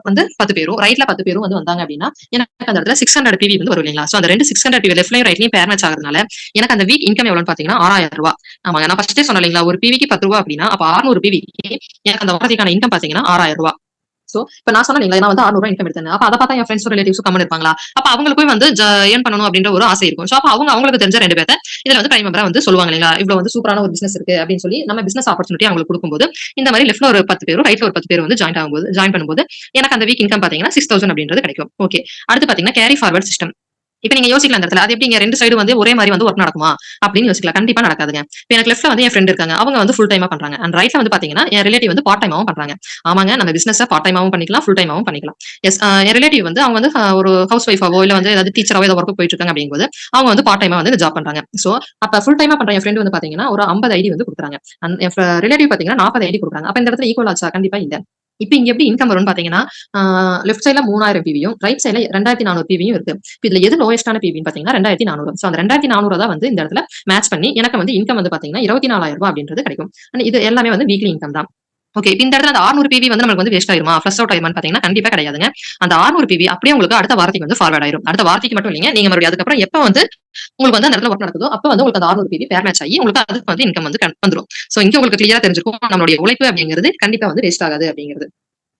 வந்து 10 பேரும், ரைட்ல 10 பேரும் வந்து வந்தாங்க அப்படின்னா, எனக்கு அந்த இடத்துல 600 பிவி வந்து வரும் இல்லைங்களா? சோ அந்த 2 600 பிவி லெஃப்ட்லயும் ரைட்லயும் பேர் மேட்ச் ஆகுறதுனால, எனக்கு அந்த வீக் இன்கம் எவ்வளவுன்னு பாத்தீங்கன்னா ரூ. 6000. ஆமாங்க. நான் ஃபர்ஸ்ட்டே சொன்னேன் இல்லைங்களா? ஒரு பிவிக்கு ரூ. 10 அப்படின்னா, அப்ப 600 பிவிக்கு எனக்கு அந்த வாரத்துக்கான இன்கம் பாத்தீங்கன்னா ரூ. 6000. சோ இப்ப நான் சொன்னேன் இல்லைங்களா, நான் வந்து ரூ. 600 இன்கம் எடுத்தேன். அப்ப அத பார்த்தா என் ஃப்ரெண்ட்ஸும் ரிலேட்டிவ்ஸும் கம்முனு இருப்பாங்களா? அப்ப அவங்களுக்கும் வந்து ஏர்ன் பண்ணணும் அப்படின்ற ஒரு ஆசை இருக்கும். சோ அப்ப அவங்களுக்கு தெரிஞ்ச 2 பேத்த இதுல வந்து பிரைம் மெம்பரா வந்து சொல்லுவாங்க இல்லைங்களா? இவ்வளவு வந்து சூப்பரான ஒரு பிசினஸ் இருக்கு அப்படின்னு சொல்லி நம்ம பிசினஸ் ஆப்பர்ச்சுனிட்டி அவங்களுக்கு கொடுக்கும்போது, இந்த மாதிரி லெஃப்ட்ல ஒரு 10 பேரும், ரைட்ல ஒரு 10 பேர் வந்து ஜாயின் பண்ணும்போது எனக்கு அந்த வீக் இன்கம் பாத்தீங்கன்னா 6000 அப்படின்றது கிடைக்கும். ஓகே. அடுத்து பாத்தீங்கன்னா கேரி ஃபார்வர்ட் சிஸ்டம். இப்ப நீங்க யோசிக்கலாம் இந்த இடத்துல, அது எப்படிங்க 2 சைடு வந்து ஒரே மாதிரி வந்து ஒர்க் நடக்குமா? அப்படின்னு யோசிக்கலாம். கண்டிப்பா நடக்காதுங்க. இப்ப எனக்கு லெஃப்ட்ல வந்து என் ஃப்ரெண்ட் இருக்காங்க. அவங்க வந்து ஃபுல் டைமா பண்றாங்க. அண்ட் ரைட்ல வந்து பாத்தீங்கன்னா என் ரிலேட்டிவ் வந்து பார்ட் டைமாவும் பண்றாங்க. ஆமாங்க. நம்ம பிசினஸ பார்ட் டைமாவும் பண்ணிக்கலாம், ஃபுல் டைமாவும் பண்ணிக்கலாம். எஸ். என் ரிலேட்டிவ் வந்து அவங்க வந்து ஒரு ஹவுஸ் வைஃபாவோ இல்ல வந்து ஏதாவது டீச்சராவோ ஏதோ ஒர்க் போயிட்டு இருக்காங்க அப்படிங்கும்போது, அவங்க வந்து பார்ட் டைமா வந்து ஜாப் பண்றாங்க. சோ அப்ப ஃபுல் டைமா பண்ற என் ஃப்ரெண்ட் வந்து பாத்தீங்கன்னா ஒரு 50 ஐடி வந்து குடுக்குறாங்க. அண்ட் என் ரிலேட்டிவ் பாத்தீங்கன்னா 40 ஐடி குடுக்குறாங்க. அப்ப இந்த இடத்துல ஈக்குவல் ஆச்சா? கண்டிப்பா இல்ல. இப்ப இங்க எப்படி இன்கம் வரும்னு பாத்தீங்கன்னா, லெஃப்ட் சைட்ல 3000 பிவியும், ரைட் சைட்ல 2400 பிவியும் இருக்கு. இதுல எது லோயஸ்டான பிவின்னு பாத்தீங்கன்னா 2400. சோ அந்த 2400 தான் வந்து இந்த இடத்துல மேட்ச் பண்ணி எனக்கு வந்து இன்கம் வந்து பாத்தீங்கன்னா ரூ. 24,000 அப்படின்றது கிடைக்கும். அண்ட் இது எல்லாமே வந்து வீக்லி இன்கம் தான். ஓகே. இப்ப இந்த இடத்துல அந்த 600 பிவி வந்து நமக்கு வந்து வேஸ்ட் ஆயிருமா? ஃப்ளஷ் அவுட் ஆயிருமான்னு பாத்தீங்கன்னா கண்டிப்பா கிடையாதுங்க. அந்த 600 பிவி அப்படியே உங்களுக்கு அடுத்த வாரத்துக்கு வந்து ஃபார்வர்ட் ஆயிரும். அடுத்த வாரத்துக்கு மட்டும் இல்லைங்க. நீங்க மறுபடியும் அதுக்கப்புறம் எப்ப வந்து உங்களுக்கு வந்து அந்த இடத்துல ஒர்க் நடக்குதோ, அப்ப வந்து உங்களுக்கு அந்த 600 பிவி பேர் மேட்ச் ஆகி உங்களுக்கு அதுக்கு வந்து இன்கம் வந்து வந்துரும். சோ இங்க உங்களுக்கு கிளியரா தெரிஞ்சிருக்கும். நம்மளுடைய உழைப்பு அப்படிங்கிறது கண்டிப்பா வந்து வேஸ்ட் ஆகாது அப்படிங்கிறது.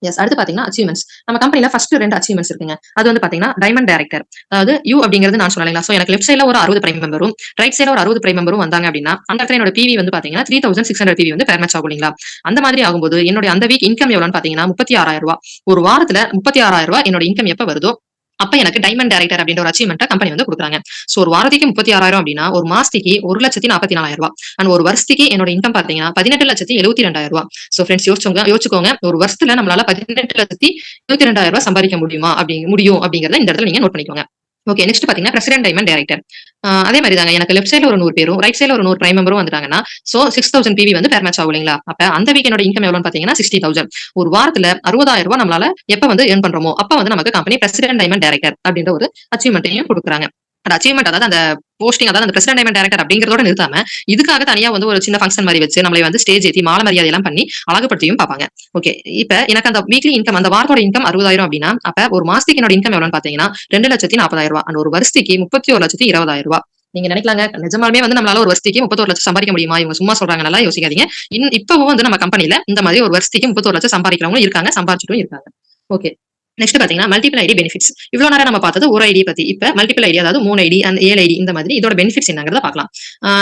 எஸ். அடுத்து பாத்தீங்கன்னா அச்சீவ்மென்ட்ஸ். நம்ம கம்பெனில ஃபர்ஸ்ட் 2 அச்சீவ்மென்ட்ஸ் இருக்குங்க. அது வந்து பாத்தீங்கன்னா டைமண்ட் டைரக்டர். அதாவது யூ அப்படிங்கிறது நான் சொன்னேன் இல்லைங்களா? சோ எனக்கு லெஃப்ட் சைட்ல ஒரு 60 பிரைம் மெம்பரும், ரைட் சைட்ல ஒரு 60 பிரைம் மெம்பரும் வந்தாங்க அப்படின்னா, அந்த இடத்துல என்னோட பிவி வந்து பாத்தீங்கன்னா 3600 பிவி வந்து பேர் மேட்ச் ஆகும் இல்லைங்களா? அந்த மாதிரி ஆகும்போது என்னுடைய அந்த வீக் இன்கம் எவ்வளவுன்னு பாத்தீங்கன்னா ரூ. 36,000. ஒரு வாரத்துல ரூ. 36,000 என்னோட இன்கம் எப்ப வருதோ, அப்ப எனக்கு டைமண்ட் டைரக்டர் அப்படின்ற ஒரு அச்சீவ்மென்ட்ட கம்பெனி வந்து குடுக்குறாங்க. சோ ஒரு வாரத்துக்கு 36,000 அப்படின்னா, ஒரு மாசத்துக்கு 1,44,000. அண்ட் ஒரு வருஷத்துக்கு என்னோட இன்கம் பாத்தீங்கன்னா 18,72,000. சோ ஃப்ரெண்ட்ஸ் யோசிச்சுக்கோங்க. ஒரு வருஷத்துல நம்மளால 18,72,000 சம்பாதிக்க முடியும் அப்படிங்கறத இந்த இடத்துல நீங்க நோட் பண்ணிக்கோங்க. ஓகே. நெக்ஸ்ட் பாத்தீங்கன்னா பிரசிடென்ட் டைமண்ட் டைரக்டர். அதே மாதிரி தாங்க எனக்கு லெஃப்ட் சைட்ல ஒரு 100 பேரும், ரைட் சைட்ல ஒரு 100 பிரைம் மெம்பரும் வந்துட்டாங்கன்னா, சோ 6000 பிவி வந்து பேர் மேட்ச் ஆகும் இல்லைங்களா? அப்ப அந்த வீக் என்னோட இன்கம் எவ்வளவுன்னு பாத்தீங்கன்னா 60,000. ஒரு வாரத்துல ரூ. 60,000 நம்மளால எப்ப வந்து ஏர்ன் பண்றோமோ, அப்ப வந்து நமக்கு கம்பெனி பிரசிடென்ட் டைமண்ட் டைரக்டர் அப்படின்ற ஒரு அச்சீவ்மென்ட்டையும் குடுக்குறாங்க. அந்த அச்சீவ்மென்ட், அதாவது அந்த போஸ்டிங், அதாவது அந்த பிரசிடென்ட் டைமண்ட் டைரக்டர் அப்படிங்கறதோட நிறுத்தாம, இதுக்காக தனியா வந்து ஒரு சின்ன ஃபங்ஷன் மாதிரி வச்சு நம்மளை வந்து ஸ்டேஜ் ஏத்தி மாலை மரியாதை எல்லாம் பண்ணி அழகுபடுத்தியும் பாப்பாங்க. ஓகே. இப்ப எனக்கு அந்த வீக்லி இன்கம், அந்த வாரத்தோட இன்கம் 60,000 அப்படின்னா, அப்ப ஒரு மாசத்துக்கு என்னோட இன்கம் எவ்வளவுன்னு பாத்தீங்கன்னா 2,40,000. அண்ட் ஒரு வருஷத்துக்கு 31,20,000. நீங்க நினைக்கலாங்க, நிஜமாலுமே வந்து நம்மளால ஒரு வருஷத்துக்கு 31 லட்சம் சம்பாதிக்க முடியுமா? இவங்க சும்மா சொல்றாங்க, நல்லா யோசிக்காதீங்க. இப்பவும் வந்து நம்ம கம்பெனில இந்த மாதிரி ஒரு வருஷத்துக்கு 31 லட்சம் சம்பாதிக்கிறவங்களும் இருக்காங்க, சம்பாதிச்சுட்டும் இருக்காங்க. ஓகே. நெக்ஸ்ட் பாத்தீங்கன்னா மல்டிபிள் ஐடி பெனிஃபிட்ஸ். இவ்வளவு நேரம் நம்ம பார்த்தது ஒரு ஐடி பத்தி. இப்ப மல்டிபிள் ஐடி, அதாவது 3 ஐடி அண்ட் 7 ஐடி, இந்த மாதிரி இதோட பெனிஃபிட்ஸ் என்னங்கறத பார்க்கலாம்.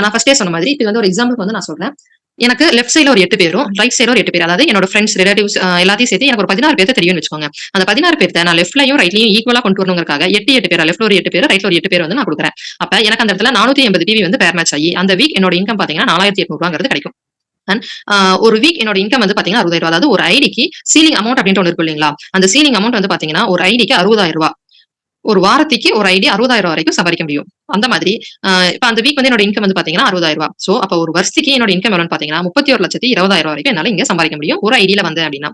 நான் ஃபர்ஸ்டே சொன்ன மாதிரி இப்ப வந்து ஒரு எக்ஸாம்பிளுக்கு வந்து நான் சொல்றேன். எனக்கு லெஃப்ட் சைடுல ஒரு 8 பேரும், ரைட் சைடுல ஒரு 8 பேர். அதாவது என்னோட ஃபிரெண்ட்ஸ், ரிலேட்டிவ்ஸ் எல்லாத்தையும் சேர்த்து எனக்கு ஒரு 16 பேத்த தெரியும்னு வச்சுக்கோங்க. அந்த 16 பேத்த நான் லெஃப்ட்லயும், ரைட்லயும் ஈக்குவலா கொண்டு வரணும்ங்கறதுக்காக 8, 8 பேரா லெஃப்ட்ல ஒரு 8 பேரு, ரைட்ல ஒரு 8 பேர் வந்து நான் குடுக்குறேன். அப்ப எனக்கு அந்த இடத்துல 480 பிவி வந்து பேர் மேட்ச் ஆயி, அந்த வீக் என்னோட இன்கம் பாத்தீங்கன்னா ரூ. 4,800 கிடைக்கும். அண்ட் ஒரு வீக் என்னோட இன்கம் வந்து பாத்தீங்கன்னா ரூ. 60,000. அதாவது ஒரு ஐடிக்கு சீலிங் அமௌண்ட் அப்படின்ட்டு ஒண்ணு இருக்கும் இல்லைங்களா? அந்த சீலிங் அமௌண்ட் வந்து பாத்தீங்கன்னா ஒரு ஐடிக்கு ரூ. 60,000. ஒரு வாரத்துக்கு ஒரு ஐடி 60,000 வரைக்கும் சம்பாதிக்க முடியும். அந்த மாதிரி இப்ப அந்த வீக் வந்து என்னோட இன்கம் வந்து பாத்தீங்கன்னா ரூ. 60,000. சோ அப்ப ஒரு வருஷத்துக்கு என்னோட இன்கம் எவ்வளவுன்னு பாத்தீங்கன்னா 31,20,000 வரைக்கும் என்னால இங்க சம்பாதிக்க முடியும். ஒரு ஐடில வந்தேன் அப்படின்னா.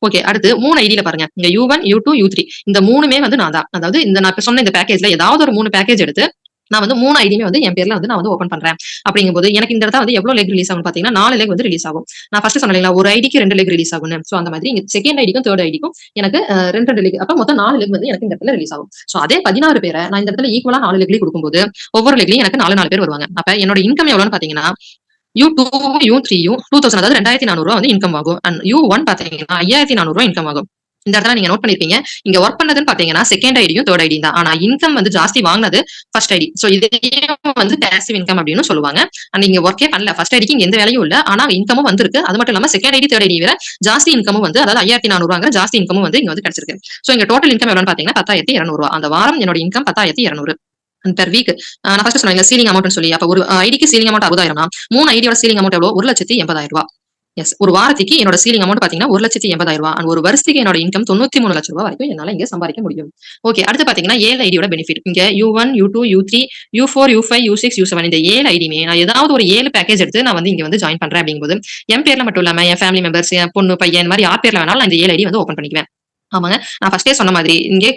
ஓகே. அடுத்து 3 ஐடில பாருங்க. இங்க U1, U2, U3 இந்த 3மே வந்து நான் தான். அதாவது இந்த நான் இப்ப சொன்ன இந்த பேக்கேஜ்ல ஏதாவது ஒரு 3 பேக்கேஜ் எடுத்து நான் வந்து 3 ஐடியுமே வந்து என் பேர்ல வந்து நான் வந்து ஓப்பன் பண்றேன். அப்படிங்கும்போது எனக்கு இந்த இடத்துல வந்து எவ்வளவு லெக் ரிலீஸ் ஆகும்னு பாத்தீங்கன்னா 4 லெக் வந்து ரிலீஸ் ஆகும். நான் ஃபர்ஸ்ட் சொன்னேன் இல்லைங்களா, ஒரு ஐடிக்கு 2 லெக் ரிலீஸ் ஆகும்னு. சோ அந்த மாதிரி இங்க செகண்ட் ஐடிக்கும் தேர்ட் ஐடிக்கும் எனக்கு 2 லெக், அப்ப மொத்தம் 4 லெக் வந்து எனக்கு இந்த இடத்துல ரிலீஸ் ஆகும். சோ அதே 16 பேரை நான் இந்த இடத்துல ஈக்குவலா 4 லெக்லயும் கொடுக்கும்போது ஒவ்வொரு லெக்லயும் எனக்கு 4 பேர் வருவாங்க. அப்ப என்னோட இன்கம் எவ்வளவுன்னு பாத்தீங்கன்னா U2, U3யும் 2000, அதாவது 2,400 வந்து இன்கம் ஆகும். அண்ட் U1 பாத்தீங்கன்னா 5,400 இன்கம் ஆகும். இந்த இடத்துல நீங்க நோட் பண்ணிருப்பீங்க. இங்க ஒர்க் பண்ணதுன்னு பாத்தீங்கன்னா செகண்ட் ஐடியும் தேர்ட் ஐடியும் தான். ஆனா இன்கம் வந்து ஜாஸ்தி வாங்கினது ஃபர்ஸ்ட் ஐடி. சோ இதையும் வந்து பேசிவ் இன்கம் அப்படின்னு சொல்லுவாங்க. அண்ட் நீங்க ஒர்க்கே பண்ணல, ஃபர்ஸ்ட் ஐடிக்கு இங்க எந்த வேலையும் இல்ல, ஆனா இன்கமும் வந்திருக்கு. அது மட்டும் இல்லாம செகண்ட் ஐடி தேர்ட் ஐடி விட ஜாஸ்தி இன்கமும் வந்து, அதாவது 5,400 ஜாஸ்தி இன்கமும் வந்து இங்க வந்து கிடைச்சிருக்கு. சோ இங்க டோட்டல் இன்கம் எவ்வளவுன்னு பாத்தீங்கன்னா 10,200. அந்த வாரம் என்னோட இன்கம் 10,200 பெர் வீக். நான் ஃபர்ஸ்ட் சொன்னேன் சீலிங் அமௌண்ட் சொல்லி. அப்ப ஒரு ஐடிக்கு சீலிங் அமௌண்ட் 60,000. 3 ஐடியோட சீலிங் அமௌண்ட் எவ்வளவு? 1,80,000. எஸ். ஒரு வாரத்துக்கு என்னோட சீலிங் அமௌண்ட் பாத்தீங்கன்னா 1,80,000. அண்ட் ஒரு வருஷத்துக்கு என்னோட இன்கம் 93 லட்சம் ரூபாய் வரைக்கும் என்னால இங்க சம்பாதிக்க முடியும். ஓகே. அடுத்து பாத்தீங்கன்னா 7 ஐடியோட பெனிஃபிட். இங்க U1, U2, U3, U4, U5, U6, U7 இந்த 7 ஐடியுமே நான் ஏதாவது ஒரு 7 பேக்கேஜ் எடுத்து நான் வந்து இங்க வந்து ஜாயின் பண்றேன் அப்படிங்கும்போது என் பேர்ல மட்டும் இல்லாம என் ஃபேமிலி மெம்பர்ஸ், என் பொண்ணு, பையன் இந்த மாதிரி யார் பேர்ல வேணாலும் நான் இந்த 7 ஐடி வந்து ஓப்பன் பண்ணிக்குவேன். ஆமாங்க. நான் ஃபர்ஸ்டே சொன்ன மாதிரி இங்கே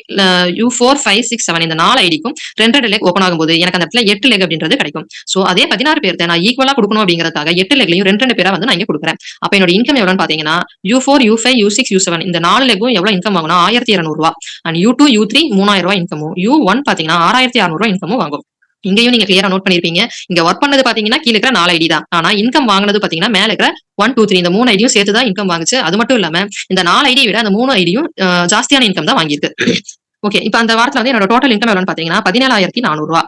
U4, 5, 6, 7 இந்த 4 ஐடிக்கும் 2 லெக் ஓப்பன் ஆகும்போது எனக்கு அந்த இடத்துல 8 லெக் அப்படின்றது கிடைக்கும். சோ அதே 16 பேர்த்த நான் ஈக்குவலா கொடுக்கணும் அப்படிங்கறதுக்காக 8 லெக்லயும் 2 பேரா வந்து நான் இங்க கொடுக்குறேன். அப்ப என்னோட இன்கம் எவ்வளவுன்னு பாத்தீங்கன்னா U4, U5, U6, U7 இந்த 4 லெக்கும் எவ்வளவு இன்கம் வாங்குனா ரூ. 1,200. அண்ட் U2, U3 3,000 இன்கமும், U1 பாத்தீங்கன்னா 6,600 இன்கமும் வாங்கும். இங்கேயும் நீங்க கிளியரா நோட் பண்ணிருப்பீங்க. இங்க ஒர்க் பண்ணது பாத்தீங்கன்னா கீழ இருக்கிற 4 ஐடி தான். ஆனா இன்கம் வாங்குனது பாத்தீங்கன்னா மேல இருக்கிற 1, 2, 3 இந்த 3 ஐடியும் சேர்த்து தான் இன்கம் வாங்குச்சு. அது மட்டும் இல்லாம இந்த 4 ஐடியை விட அந்த 3 ஐடியும் ஜாஸ்தியான இன்கம் தான் வாங்கியிருக்கு. ஓகே. இப்ப அந்த வாரத்துல வந்து என்னோட டோட்டல் இன்கம் எவ்வளவுன்னு பாத்தீங்கன்னா 17,400.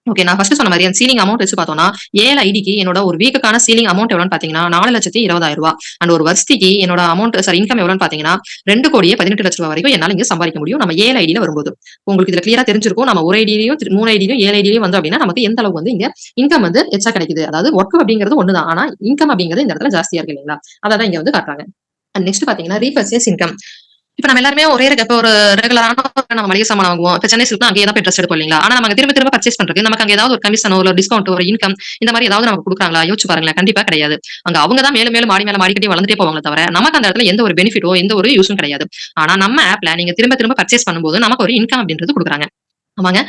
ஓகே. நான் ஃபர்ஸ்ட் சொன்ன மாதிரி அந்த சீலிங் அமௌண்ட் வச்சு பார்த்தோம்னா 7 ஐடிக்கு என்னோட ஒரு வீக்குக்கான சீலிங் அமௌண்ட் எவ்வளவுன்னு பாத்தீங்கன்னா 4,20,000. அண்ட் ஒரு வருஷத்துக்கு என்னோட அமௌண்ட் இன்கம் எவ்வளவுன்னு பாத்தீங்கன்னா 2,18,00,000 வரைக்கும் என்னால இங்க சம்பாதிக்க முடியும். நம்ம 7 ஐடியில வரும்போது உங்களுக்கு இதுல கிளியரா தெரிஞ்சிருக்கும். நம்ம ஒரு ஐடியிலையும் 3 ஐடியிலையும் 7 ஐடியிலையும் வந்து அப்படின்னா நமக்கு எந்த அளவுக்கு வந்து இங்க இன்கம் வந்து எச்சா கிடைக்குது. அதாவது ஒர்க் அப்படிங்கிறது ஒண்ணுதான், ஆனா இன்கம் அப்படிங்கிறது இந்த இடத்துல ஜாஸ்தியா இருக்கு இல்லைங்களா? அதான் இங்க வந்து காட்டுறாங்க. அண்ட் நெக்ஸ்ட் பாத்தீங்கன்னா ரீபர்ச்சேஸ் இன்கம். இப்ப நம்ம எல்லாருமே ஒரே இப்ப ஒரு ரெகுலரான நம்ம மளிகை சாமான் வாங்குவோம். இப்ப சென்னை சில்க்னா அங்கேயே தான் போய் ட்ரெஸ் எடுப்போம் இல்லைங்களா? ஆனா நம்ம திரும்ப திரும்ப பர்ச்சேஸ் பண்றதுக்கு நமக்கு அங்க ஏதாவது ஒரு கமிஷனோ, ஒரு டிஸ்கவுண்ட், ஒரு இன்கம் இந்த மாதிரி ஏதாவது நமக்கு குடுக்குறாங்களா? யோசிச்சு பாருங்களேன். கண்டிப்பா கிடையாது. அங்க அவங்க தான் மேலும் மேலும் மாடி மேல மாடி கட்டி வளர்ந்துட்டே போவாங்க தவிர நமக்கு அந்த இடத்துல எந்த ஒரு பெனிஃபிட்டோ, எந்த ஒரு யூஸும் கிடையாது. ஆனா நம்ம ஆப்ல நீங்க திரும்ப திரும்ப பர்ச்சேஸ் பண்ணும்போது நமக்கு ஒரு இன்கம் அப்படின்றது குடுக்குறாங்க. ஆமாங்க.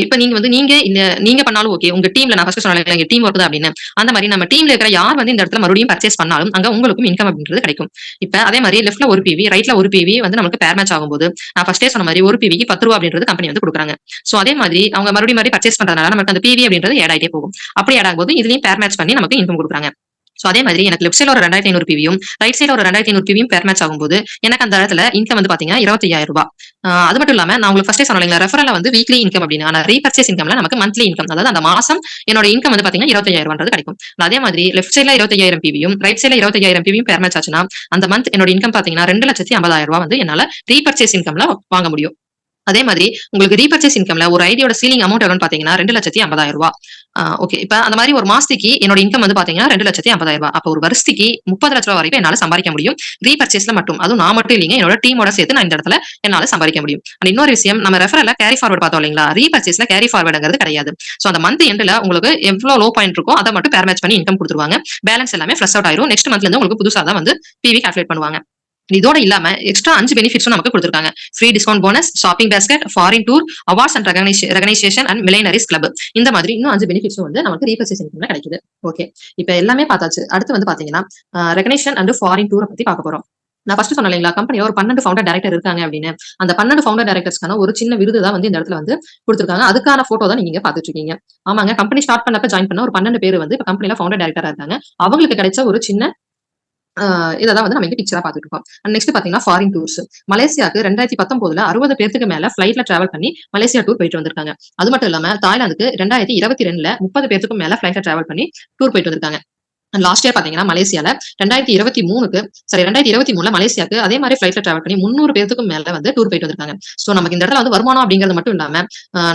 இப்ப நீங்க வந்து நீங்க இல்ல நீங்க பண்ணாலும் ஓகே. உங்க டீம்ல நான் ஃபர்ஸ்ட் சொன்னேன்ல இங்க டீம் ஒர்க் தான் அப்படின்னு. அந்த மாரி நம்ம டீம்ல இருக்கிற யார் வந்து இந்த இடத்துல மறுபடியும் பர்ச்சேஸ் பண்ணாலும் அங்க உங்களுக்கும் இன்கம் அப்படின்றது கிடைக்கும். இப்ப அதே மாரி லெஃப்ட்ல ஒரு பிவி, ரைட்ல ஒரு பிவி வந்து நமக்கு பேர் மேட்ச் ஆகும்போது நான் ஃபர்ஸ்டே சொன்ன மாரி ஒரு பிவிக்கு ரூ. 10 அப்படின்றது கம்பெனி வந்து குடுக்குறாங்க. சோ அதே மாதிரி அவங்க மறுபடியும் பர்ச்சேஸ் பண்றதுனால நமக்கு அந்த பிவி அப்படின்றது ஆட் ஆயிட்டே போகும். அப்படி ஆட் ஆகும்போது இதுலயும் பேர் மேட்ச் பண்ணி நமக்கு இன்கம் குடுக்குறாங்க. சோ அதே மாதிரி எனக்கு லெஃப்ட் சைடுல ஒரு 2,500 பிவியும், ரைட் சைடுல ஒரு 2,500 பிவியும் பேர் மேட்ச் ஆகும்போது எனக்கு அந்த இடத்துல இன்கம் வந்து பாத்தீங்கன்னா ரூ. 25,000. அது மட்டும் இல்லாம நான் உங்களுக்கு ஃபர்ஸ்டே சொன்னேன் ரெஃபரல்ல வந்து வீக்லி இன்கம் அப்படின்னு. ஆனா ரீபர்ச்சேஸ் இன்கம்ல நமக்கு மந்த்லி இன்கம், அதாவது அந்த மாசம் என்னோட இன்கம் வந்து பாத்தீங்கன்னா 25,000 கிடைக்கும். அதே மாதிரி லெஃப்ட் சைடுல 25,000 பிவியும், ரைட் சைடுல 25,000 பிவியும் பேர் மேட்ச் ஆச்சுன்னா அந்த மந்த் என்னோட இன்கம் பாத்தீங்கன்னா 2,50,000 வந்து என்னால ரீபர்ச்சேஸ் இன்கம்ல வாங்க முடியும். அதே மாதிரி உங்களுக்கு ரீபர்ச்சேஸ் இன்கம்ல ஒரு ஐடியோட சீலிங் அமௌண்ட் எவ்வளவுன்னு பாத்தீங்கன்னா 2,50,000. ஓகே. இப்ப அந்த மாதிரி ஒரு மாசத்துக்கு என்னோட இன்கம் வந்து பாத்தீங்கன்னா 2,50,000. அப்ப ஒரு வருஷத்துக்கு 30 லட்சம் ரூபாய் வரைக்கும் என்னால சம்பாதிக்க முடியும். ரீபர்ச்சேஸ்ல மட்டும். அதுவும் நான் மட்டும் இல்லைங்க, என்னோட டீமோட சேர்த்து நான் இந்த இடத்துல என்னால சம்பாதிக்க முடியும். அண்ட் இன்னொரு விஷயம், நம்ம ரெஃபரல்ல கேரி ஃபார்வர்ட் பார்த்தோம் இல்லைங்களா? ரீபர்ச்சேஸ்ல கேரி ஃபார்வர்டுங்கிறது கிடையாது. சோ அந்த மந்த் எண்ட்ல உங்களுக்கு எவ்வளவு லோ பாயிண்ட் இருக்கோ அதை மட்டும் பேர் மேட்ச் பண்ணி இன்கம் கொடுத்துருவாங்க. பேலன்ஸ் எல்லாமே ஃபிளஷ் அவுட் ஆயிரும். நெக்ஸ்ட் மந்த்ல இருந்து உங்களுக்கு புதுசா தான் வந்து பிவி கால்குலேட் பண்ணுவாங்க. இதோட இல்லாம எக்ஸ்ட்ரா 5 பெனிஃபிட்ஸும் நமக்கு கொடுத்திருக்காங்க. Free discount bonus, shopping basket, foreign tour, awards and recognition and millionaires club. இந்த மாதிரி இன்னும் 5 பெனிஃபிட்ஸும் வந்து நமக்கு ரீபர்ச்சேஸ் இன்கம்ல கிடைக்குது. ஓகே. இப்ப எல்லாமே பார்த்தாச்சு. அடுத்து வந்து பாத்தீங்கன்னா ரெகனைசேஷன் அண்ட் ஃபாரின் டூரை பத்தி பார்க்க போறோம். நான் ஃபர்ஸ்ட் சொன்னேன் இல்லைங்களா, கம்பெனில ஒரு 12 ஃபவுண்டர் டைரக்டர் இருக்காங்க அப்படின்னு. அந்த 12 ஃபவுண்டர் டைரக்டர்ஸ்க்கான ஒரு சின்ன விருது தான் வந்து இந்த இடத்துல வந்து கொடுத்திருக்காங்க. அதுக்கான போட்டோ தான் நீங்க பாத்துட்டு இருக்கீங்க. ஆமாங்க. கம்பெனி ஸ்டார்ட் பண்ணப்ப ஜாயின் பண்ண ஒரு 12 பேர் வந்து இப்ப கம்பெனில ஃபவுண்டர் டைரக்டரா இருக்காங்க. அவங்களுக்கு கிடைச்ச ஒரு சின்ன இததான் வந்து நம்ம இங்க பிக்சரா பாத்துட்டு இருக்கோம். நெக்ஸ்ட் பாத்தீங்கன்னா ஃபாரின் டூர்ஸ். மலேசியாக்கு 2019ல 60 பேருக்கு மேல பிளைட்ல டிராவல் பண்ணி மலேசியா டூர் போயிட்டு வந்திருக்காங்க. அது மட்டும் இல்லாம தாய்லாந்துக்கு 2022ல 30 பேருக்கும் மேல பிளைட்ல டிராவல் பண்ணி டூர் போயிட்டு வந்திருக்காங்க. லாஸ்ட் இயர் பாத்தீங்கன்னா மலேசியால 2023க்கு சாரி 2023ல மலேசியாக்கு அதே மாதிரி ஃபிளைட்ல டிராவல் பண்ணி 300 பேத்துக்கும் மேல வந்து டூர் போயிட்டு வந்திருக்காங்க. சோ நமக்கு இந்த இடத்துல வந்து வருமானம் அப்படிங்கிறது மட்டும் இல்லாம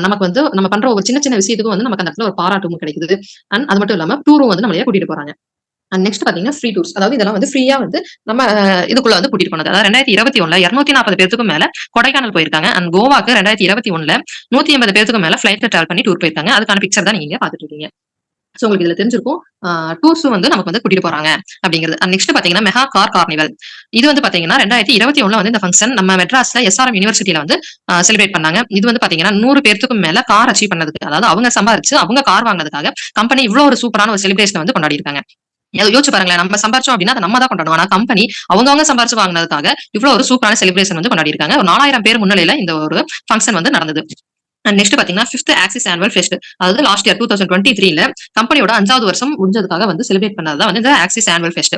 நமக்கு வந்து நம்ம பண்ற ஒரு சின்ன சின்ன விஷயத்துக்கும் வந்து நமக்கு அந்த இடத்துல ஒரு பாராட்டும் கிடைக்குது. அண்ட் அது மட்டும் இல்லாம டூரும் வந்து நம்மளைய கூட்டிட்டு போறாங்க. அண்ட் நெக்ஸ்ட் பாத்தீங்கன்னா ஃப்ரீ டூர்ஸ். அதாவது இதெல்லாம் வந்து ஃப்ரீயா வந்து நம்ம இதுக்குள்ள வந்து கூட்டிட்டு போனது. அதாவது 2021ல 240 பேத்துக்கும் மேல கொடைக்கானல் போயிருக்காங்க. அண்ட் கோவாக்கு 2021ல 180 பேத்துக்கும் மேல ஃபிளைட்ல டிராவல் பண்ணி டூர் போயிருக்காங்க. அதுக்கான பிக்சர் தான் நீங்க பாத்துட்டு இருக்கீங்க. சோ உங்களுக்கு இதுல தெரிஞ்சிருக்கும் டூர்ஸும் வந்து நமக்கு வந்து கூட்டிட்டு போறாங்க அப்படிங்கிறது. அண்ட் நெக்ஸ்ட் பாத்தீங்கன்னா மெகா கார் கார்னிவல். இது வந்து பாத்தீங்கன்னா 2021ல வந்து இந்த ஃபங்க்ஷன் நம்ம மெட்ராஸ்ல எஸ்ஆர்எம் யூனிவர்சிட்டியில வந்து செலிப்ரேட் பண்ணாங்க. இது வந்து பாத்தீங்கன்னா 100 பேருக்கும் மேல கார் அச்சீவ் பண்ணதுக்கு, அதாவது அவங்க சம்பாரிச்சு அவங்க கார் வாங்கினதுக்காக கம்பெனி இவ்வளவு ஒரு சூப்பரான ஒரு செலிப்ரேஷன் வந்து கொண்டாடி இருக்காங்க. யோசிச்சு பாருங்களேன், நம்ம சம்பாரிச்சோம் அப்படின்னா அதை நம்ம தான் கொண்டாடுவோம். ஆனா கம்பெனி அவங்க சம்பாரிச்சு வாங்கினதுக்காக இவ்வளவு ஒரு சூப்பரான செலிப்ரேஷன் வந்து கொண்டாடி இருக்காங்க. ஒரு 4000 பேர் முன்னிலையில இந்த ஒரு ஃபங்க்ஷன் வந்து நடந்தது. நெக்ஸ்ட் பாத்தீங்கன்னா 5th ஆக்சிஸ் ஆனுவல் ஃபெஸ்ட். அதாவது லாஸ்ட் இயர் 2023ல கம்பெனியோட 5வது வருஷம் முடிஞ்சதுக்காக வந்து செலிப்ரேட் பண்ணதுதான் வந்து இந்த ஆக்சிஸ் ஆனுவல் ஃபெஸ்ட்.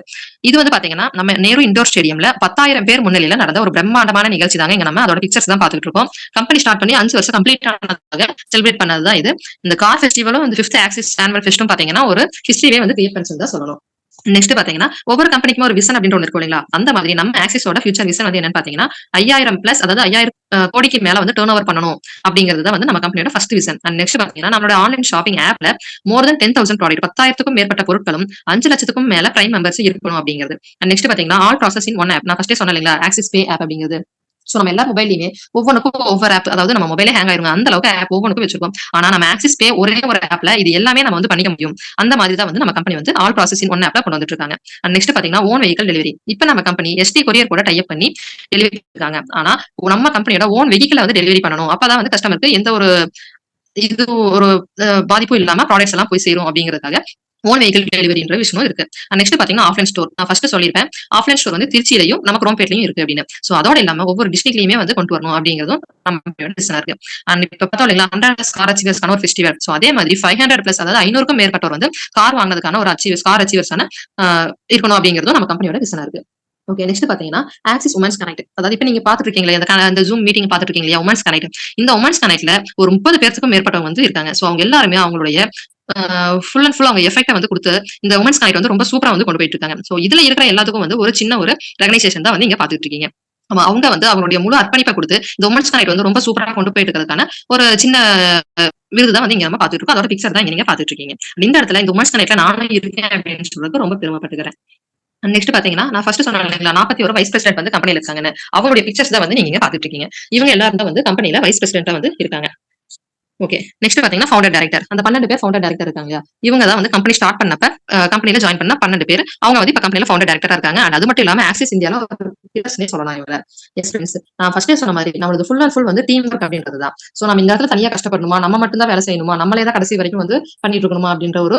இது வந்து பாத்தீங்கன்னா நம்ம நேரு இண்டோர் ஸ்டேடியம்ல 10,000 பேர் முன்னிலையில நடந்த ஒரு பிரம்மாண்டமான நிகழ்ச்சி தாங்க. இங்க நம்ம அதோட பிக்சர்ஸ் தான் பாத்துட்டு இருக்கோம். கம்பெனி ஸ்டார்ட் பண்ணி 5 வருஷம் கம்ப்ளீட் ஆனதுக்காக செலிப்ரேட் பண்ணதுதான் இது. இந்த கார் ஃபெஸ்டிவலும் இந்த 5th ஆக்சிஸ் ஆனுவல் ஃபெஸ்டும் பாத்தீங்கன்னா ஒரு ஹிஸ்டரியே வந்து கிரியேட் பண்ணி தான் சொல்லணும். நெக்ஸ்ட் பாத்தீங்கன்னா ஒவ்வொரு கம்பெனிக்கும் ஒரு விஷன் அப்படின்னு ஒன்று இருக்கும் இல்லைங்களா? அந்த மாதிரி நம்ம ஆக்சிஸோட ஃபியூச்சர் விஷன் வந்து என்னன்னு பாத்தீங்கன்னா 5000 பிளஸ், அதாவது 5000 கோடிக்கு மேல வந்து டர்ன் ஓவர் பண்ணணும் அப்படிங்கிறது தான் வந்து நம்ம கம்பெனியோட ஃபர்ஸ்ட் விஷன். அண்ட் நெக்ஸ்ட் பாத்தீங்கன்னா நம்மளோட ஆன்லைன் ஷாப்பிங் ஆப்ல மோர் தென் 10,000 ப்ராடக்ட், 10,000க்கும் மேற்பட்ட பொருட்களும் 5 லட்சத்துக்கும் மேல பிரைம் மெம்பர்ஸ் இருக்கணும் அப்படிங்கிறது. அண்ட் நெக்ஸ்ட் பாத்தீங்கன்னா all process in one app. நான் ஃபர்ஸ்டே சொன்னேன் இல்லைங்களா, ஆக்சிஸ் பே ஆப் அப்படிங்கிறது. சோ நம்ம எல்லா மொபைல்லையுமே ஒவ்வொன்றுக்கும் ஒவ்வொரு ஆப், அதாவது நம்ம மொபைலே ஹேங் ஆயிருங்க அந்த அளவுக்கு ஆப் ஒவ்வொன்றுக்கும் வச்சிருக்கோம். ஆனா நம்ம ஆக்சிஸ் பே ஒரே ஒரு ஆப்ல இது எல்லாமே நம்ம வந்து பண்ணிக்க முடியும். அந்த மாதிரி தான் வந்து நம்ம கம்பெனி வந்து ஆல் ப்ராசஸ் இன் ஒன் ஆப்ல கொண்டு வந்துட்டு இருக்காங்க. அண்ட் நெக்ஸ்ட் பாத்தீங்கன்னா ஓன் வெஹிக்கல் டெலிவரி. இப்ப நம்ம கம்பெனி எஸ்டி கொரியர் கூட டைப் பண்ணி டெலிவரி இருக்காங்க. ஆனா நம்ம கம்பெனியோட ஓன் வெஹிக்கல வந்து டெலிவரி பண்ணணும். அப்பதான் வந்து கஸ்டமருக்கு எந்த ஒரு இது ஒரு பாதிப்பும் இல்லாம ப்ராடக்ட்ஸ் எல்லாம் போய் சேரும் அப்படிங்கிறதுக்காக ஓன் வெஹிக்கல் டெலிவரின்ற விஷயம் இருக்கு. நெக்ஸ்ட் பாத்தீங்கன்னா ஆஃப்லைன் ஸ்டோர். நான் ஃபர்ஸ்ட் சொல்லியிருப்பேன், ஆஃப்லைன் ஸ்டோர் வந்து திருச்சியிலையும் நம்ம குரோம்பேட்லயும் இருக்கு அப்படின்னு. சோ அதோட இல்லாம ஒவ்வொரு டிஸ்ட்ரிக்ட்லயுமே வந்து கொண்டு வரணும் அப்படிங்கிறதும் நம்ம டிசைனா இருக்கு. அண்ட் இப்ப பார்த்தோம் இல்லைங்களா 100 கார் அச்சீவர்ஸ்க்கான ஒரு ஃபெஸ்டிவல். சோ அதே மாதிரி 500 பிளஸ், அதாவது 500க்கும் மேற்பட்டவர் வந்து கார் வாங்கினதுக்கான ஒரு கார் அச்சீவர்ஸான இருக்கணும் அப்படிங்கிறதும் நம்ம கம்பெனியோட டிசைனா இருக்கு. ஓகே, நெக்ஸ்ட் பாத்தீங்கன்னா ஆக்சிஸ் உமன்ஸ் கனெக்ட். அதாவது இப்ப நீங்க பாத்துட்டு இருக்கீங்களா இந்த ஜூம் மீட்டிங் பாத்துட்டு இருக்கீங்க இல்லையா, உமன்ஸ் கனெக்ட். இந்த உமன்ஸ் கனெக்ட்ல ஒரு 30 பேருக்கும் மேற்பட்டவங்க வந்து இருக்காங்க. சோ அவங்க எல்லாருமே அவங்களுடைய ஃபுல் அண்ட் ஃபுல் அவங்க எஃபெக்ட வந்து கொடுத்து இந்த உமன்ஸ் கனெக்ட் வந்து ரொம்ப சூப்பரா வந்து கொண்டு போயிட்டு இருக்காங்க. சோ இதுல இருக்கிற எல்லாத்துக்கும் வந்து ஒரு சின்ன ஒரு ரெகனைசேஷன் தான் வந்து இங்க பாத்துட்டு இருக்கீங்க. ஆமா, அவங்க வந்து அவங்களுடைய முழு அர்ப்பணிப்பை கொடுத்து இந்த உமன்ஸ் கனெக்ட் வந்து ரொம்ப சூப்பரா கொண்டு போயிட்டு இருக்கிறதுக்கான ஒரு சின்ன விருது தான் வந்து இங்க நம்ம பாத்துட்டு இருக்கோம். அதோட பிக்சர் தான் இங்க நீங்க பாத்துட்டு இருக்கீங்க. இந்த இடத்துல இந்த உமன்ஸ் கனெக்ட்ல நானும் இருக்கேன் அப்படின்னு சொல்றதுக்கு ரொம்ப பெருமைப்பட்டுக்கிறேன். நெக்ஸ்ட் பாத்தீங்கன்னா நான் ஃபர்ஸ்ட் சொன்னேன் இல்லைங்களா 41 வைஸ் பிரசிடென்ட் வந்து கம்பெனில இருக்காங்கன்னு. அவங்களுடைய பிக்சர்ஸ் தான் வந்து நீங்க பாத்துட்டு இருக்கீங்க. இவங்க எல்லாரும் தான் வந்து கம்பெனில வைஸ் பிரசிடென்ட்டா வந்து இருக்காங்க. ஓகே, நெக்ஸ்ட் பாத்தீங்கன்னா ஃபவுண்டர் டைரக்டர். அந்த 12 பேர் ஃபவுண்டர் டைரக்டர் இருக்காங்க. இவங்க தான் வந்து கம்பெனி ஸ்டார்ட் பண்ணப்ப கம்பெனில ஜாயின் பண்ண 12 பேர். அவங்க வந்து இப்ப கம்பெனில ஃபவுண்டர் டைரக்டரா இருக்காங்க. அண்ட் அது மட்டும் இல்லாம ஆக்சிஸ் இந்தியால ஒரு பீரியட்ஸ்னே சொல்லலாம் இவங்க எக்ஸ்பீரியன்ஸ். நான் ஃபர்ஸ்டே சொன்ன மாதிரி நம்மளது ஃபுல் அண்ட் ஃபுல் வந்து டீம் ஒர்க் அப்படின்றது தான். சோ நம்ம இந்த இடத்துல தனியா கஷ்டப்படணுமா, நம்ம மட்டும் தான் வேலை செய்யணுமா, நம்மளே தான் கடைசி வரைக்கும் வந்து பண்ணிட்டு இருக்கணுமா அப்படின்ற ஒரு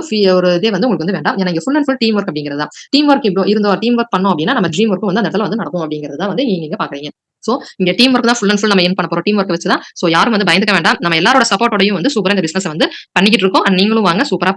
இதே வந்து உங்களுக்கு வந்து வேண்டாம். ஏன்னா இங்க full and full team work அப்படிங்கிறது தான். டீம் ஒர்க் இப்போ இருந்தோம், டீம் ஒர்க் பண்ணோம் அப்படின்னா நம்ம ட்ரீம் ஒர்க்கும் வந்து அந்த இடத்துல வந்து நடக்கும் அப்படிங்கிறது தான் வந்து நீங்க பாக்குறீங்க. சோ இங்க டீம் ஒர்க் தான் ஃபுல் அண்ட் ஃபுல் நம்ம ஏன் பண்ண போறோம், டீம் ஒர்க் வச்சு தான். சோ யாரும் வந்து பயந்துக்க வேண்டாம். நம்ம எல்லாரோட சப்போர்ட்டோடையும் வந்து சூப்பரா இந்த பிசினஸ் வந்து பண்ணிக்கிட்டு இருக்கோம். அண்ட் நீங்களும் வாங்க, சூப்பரா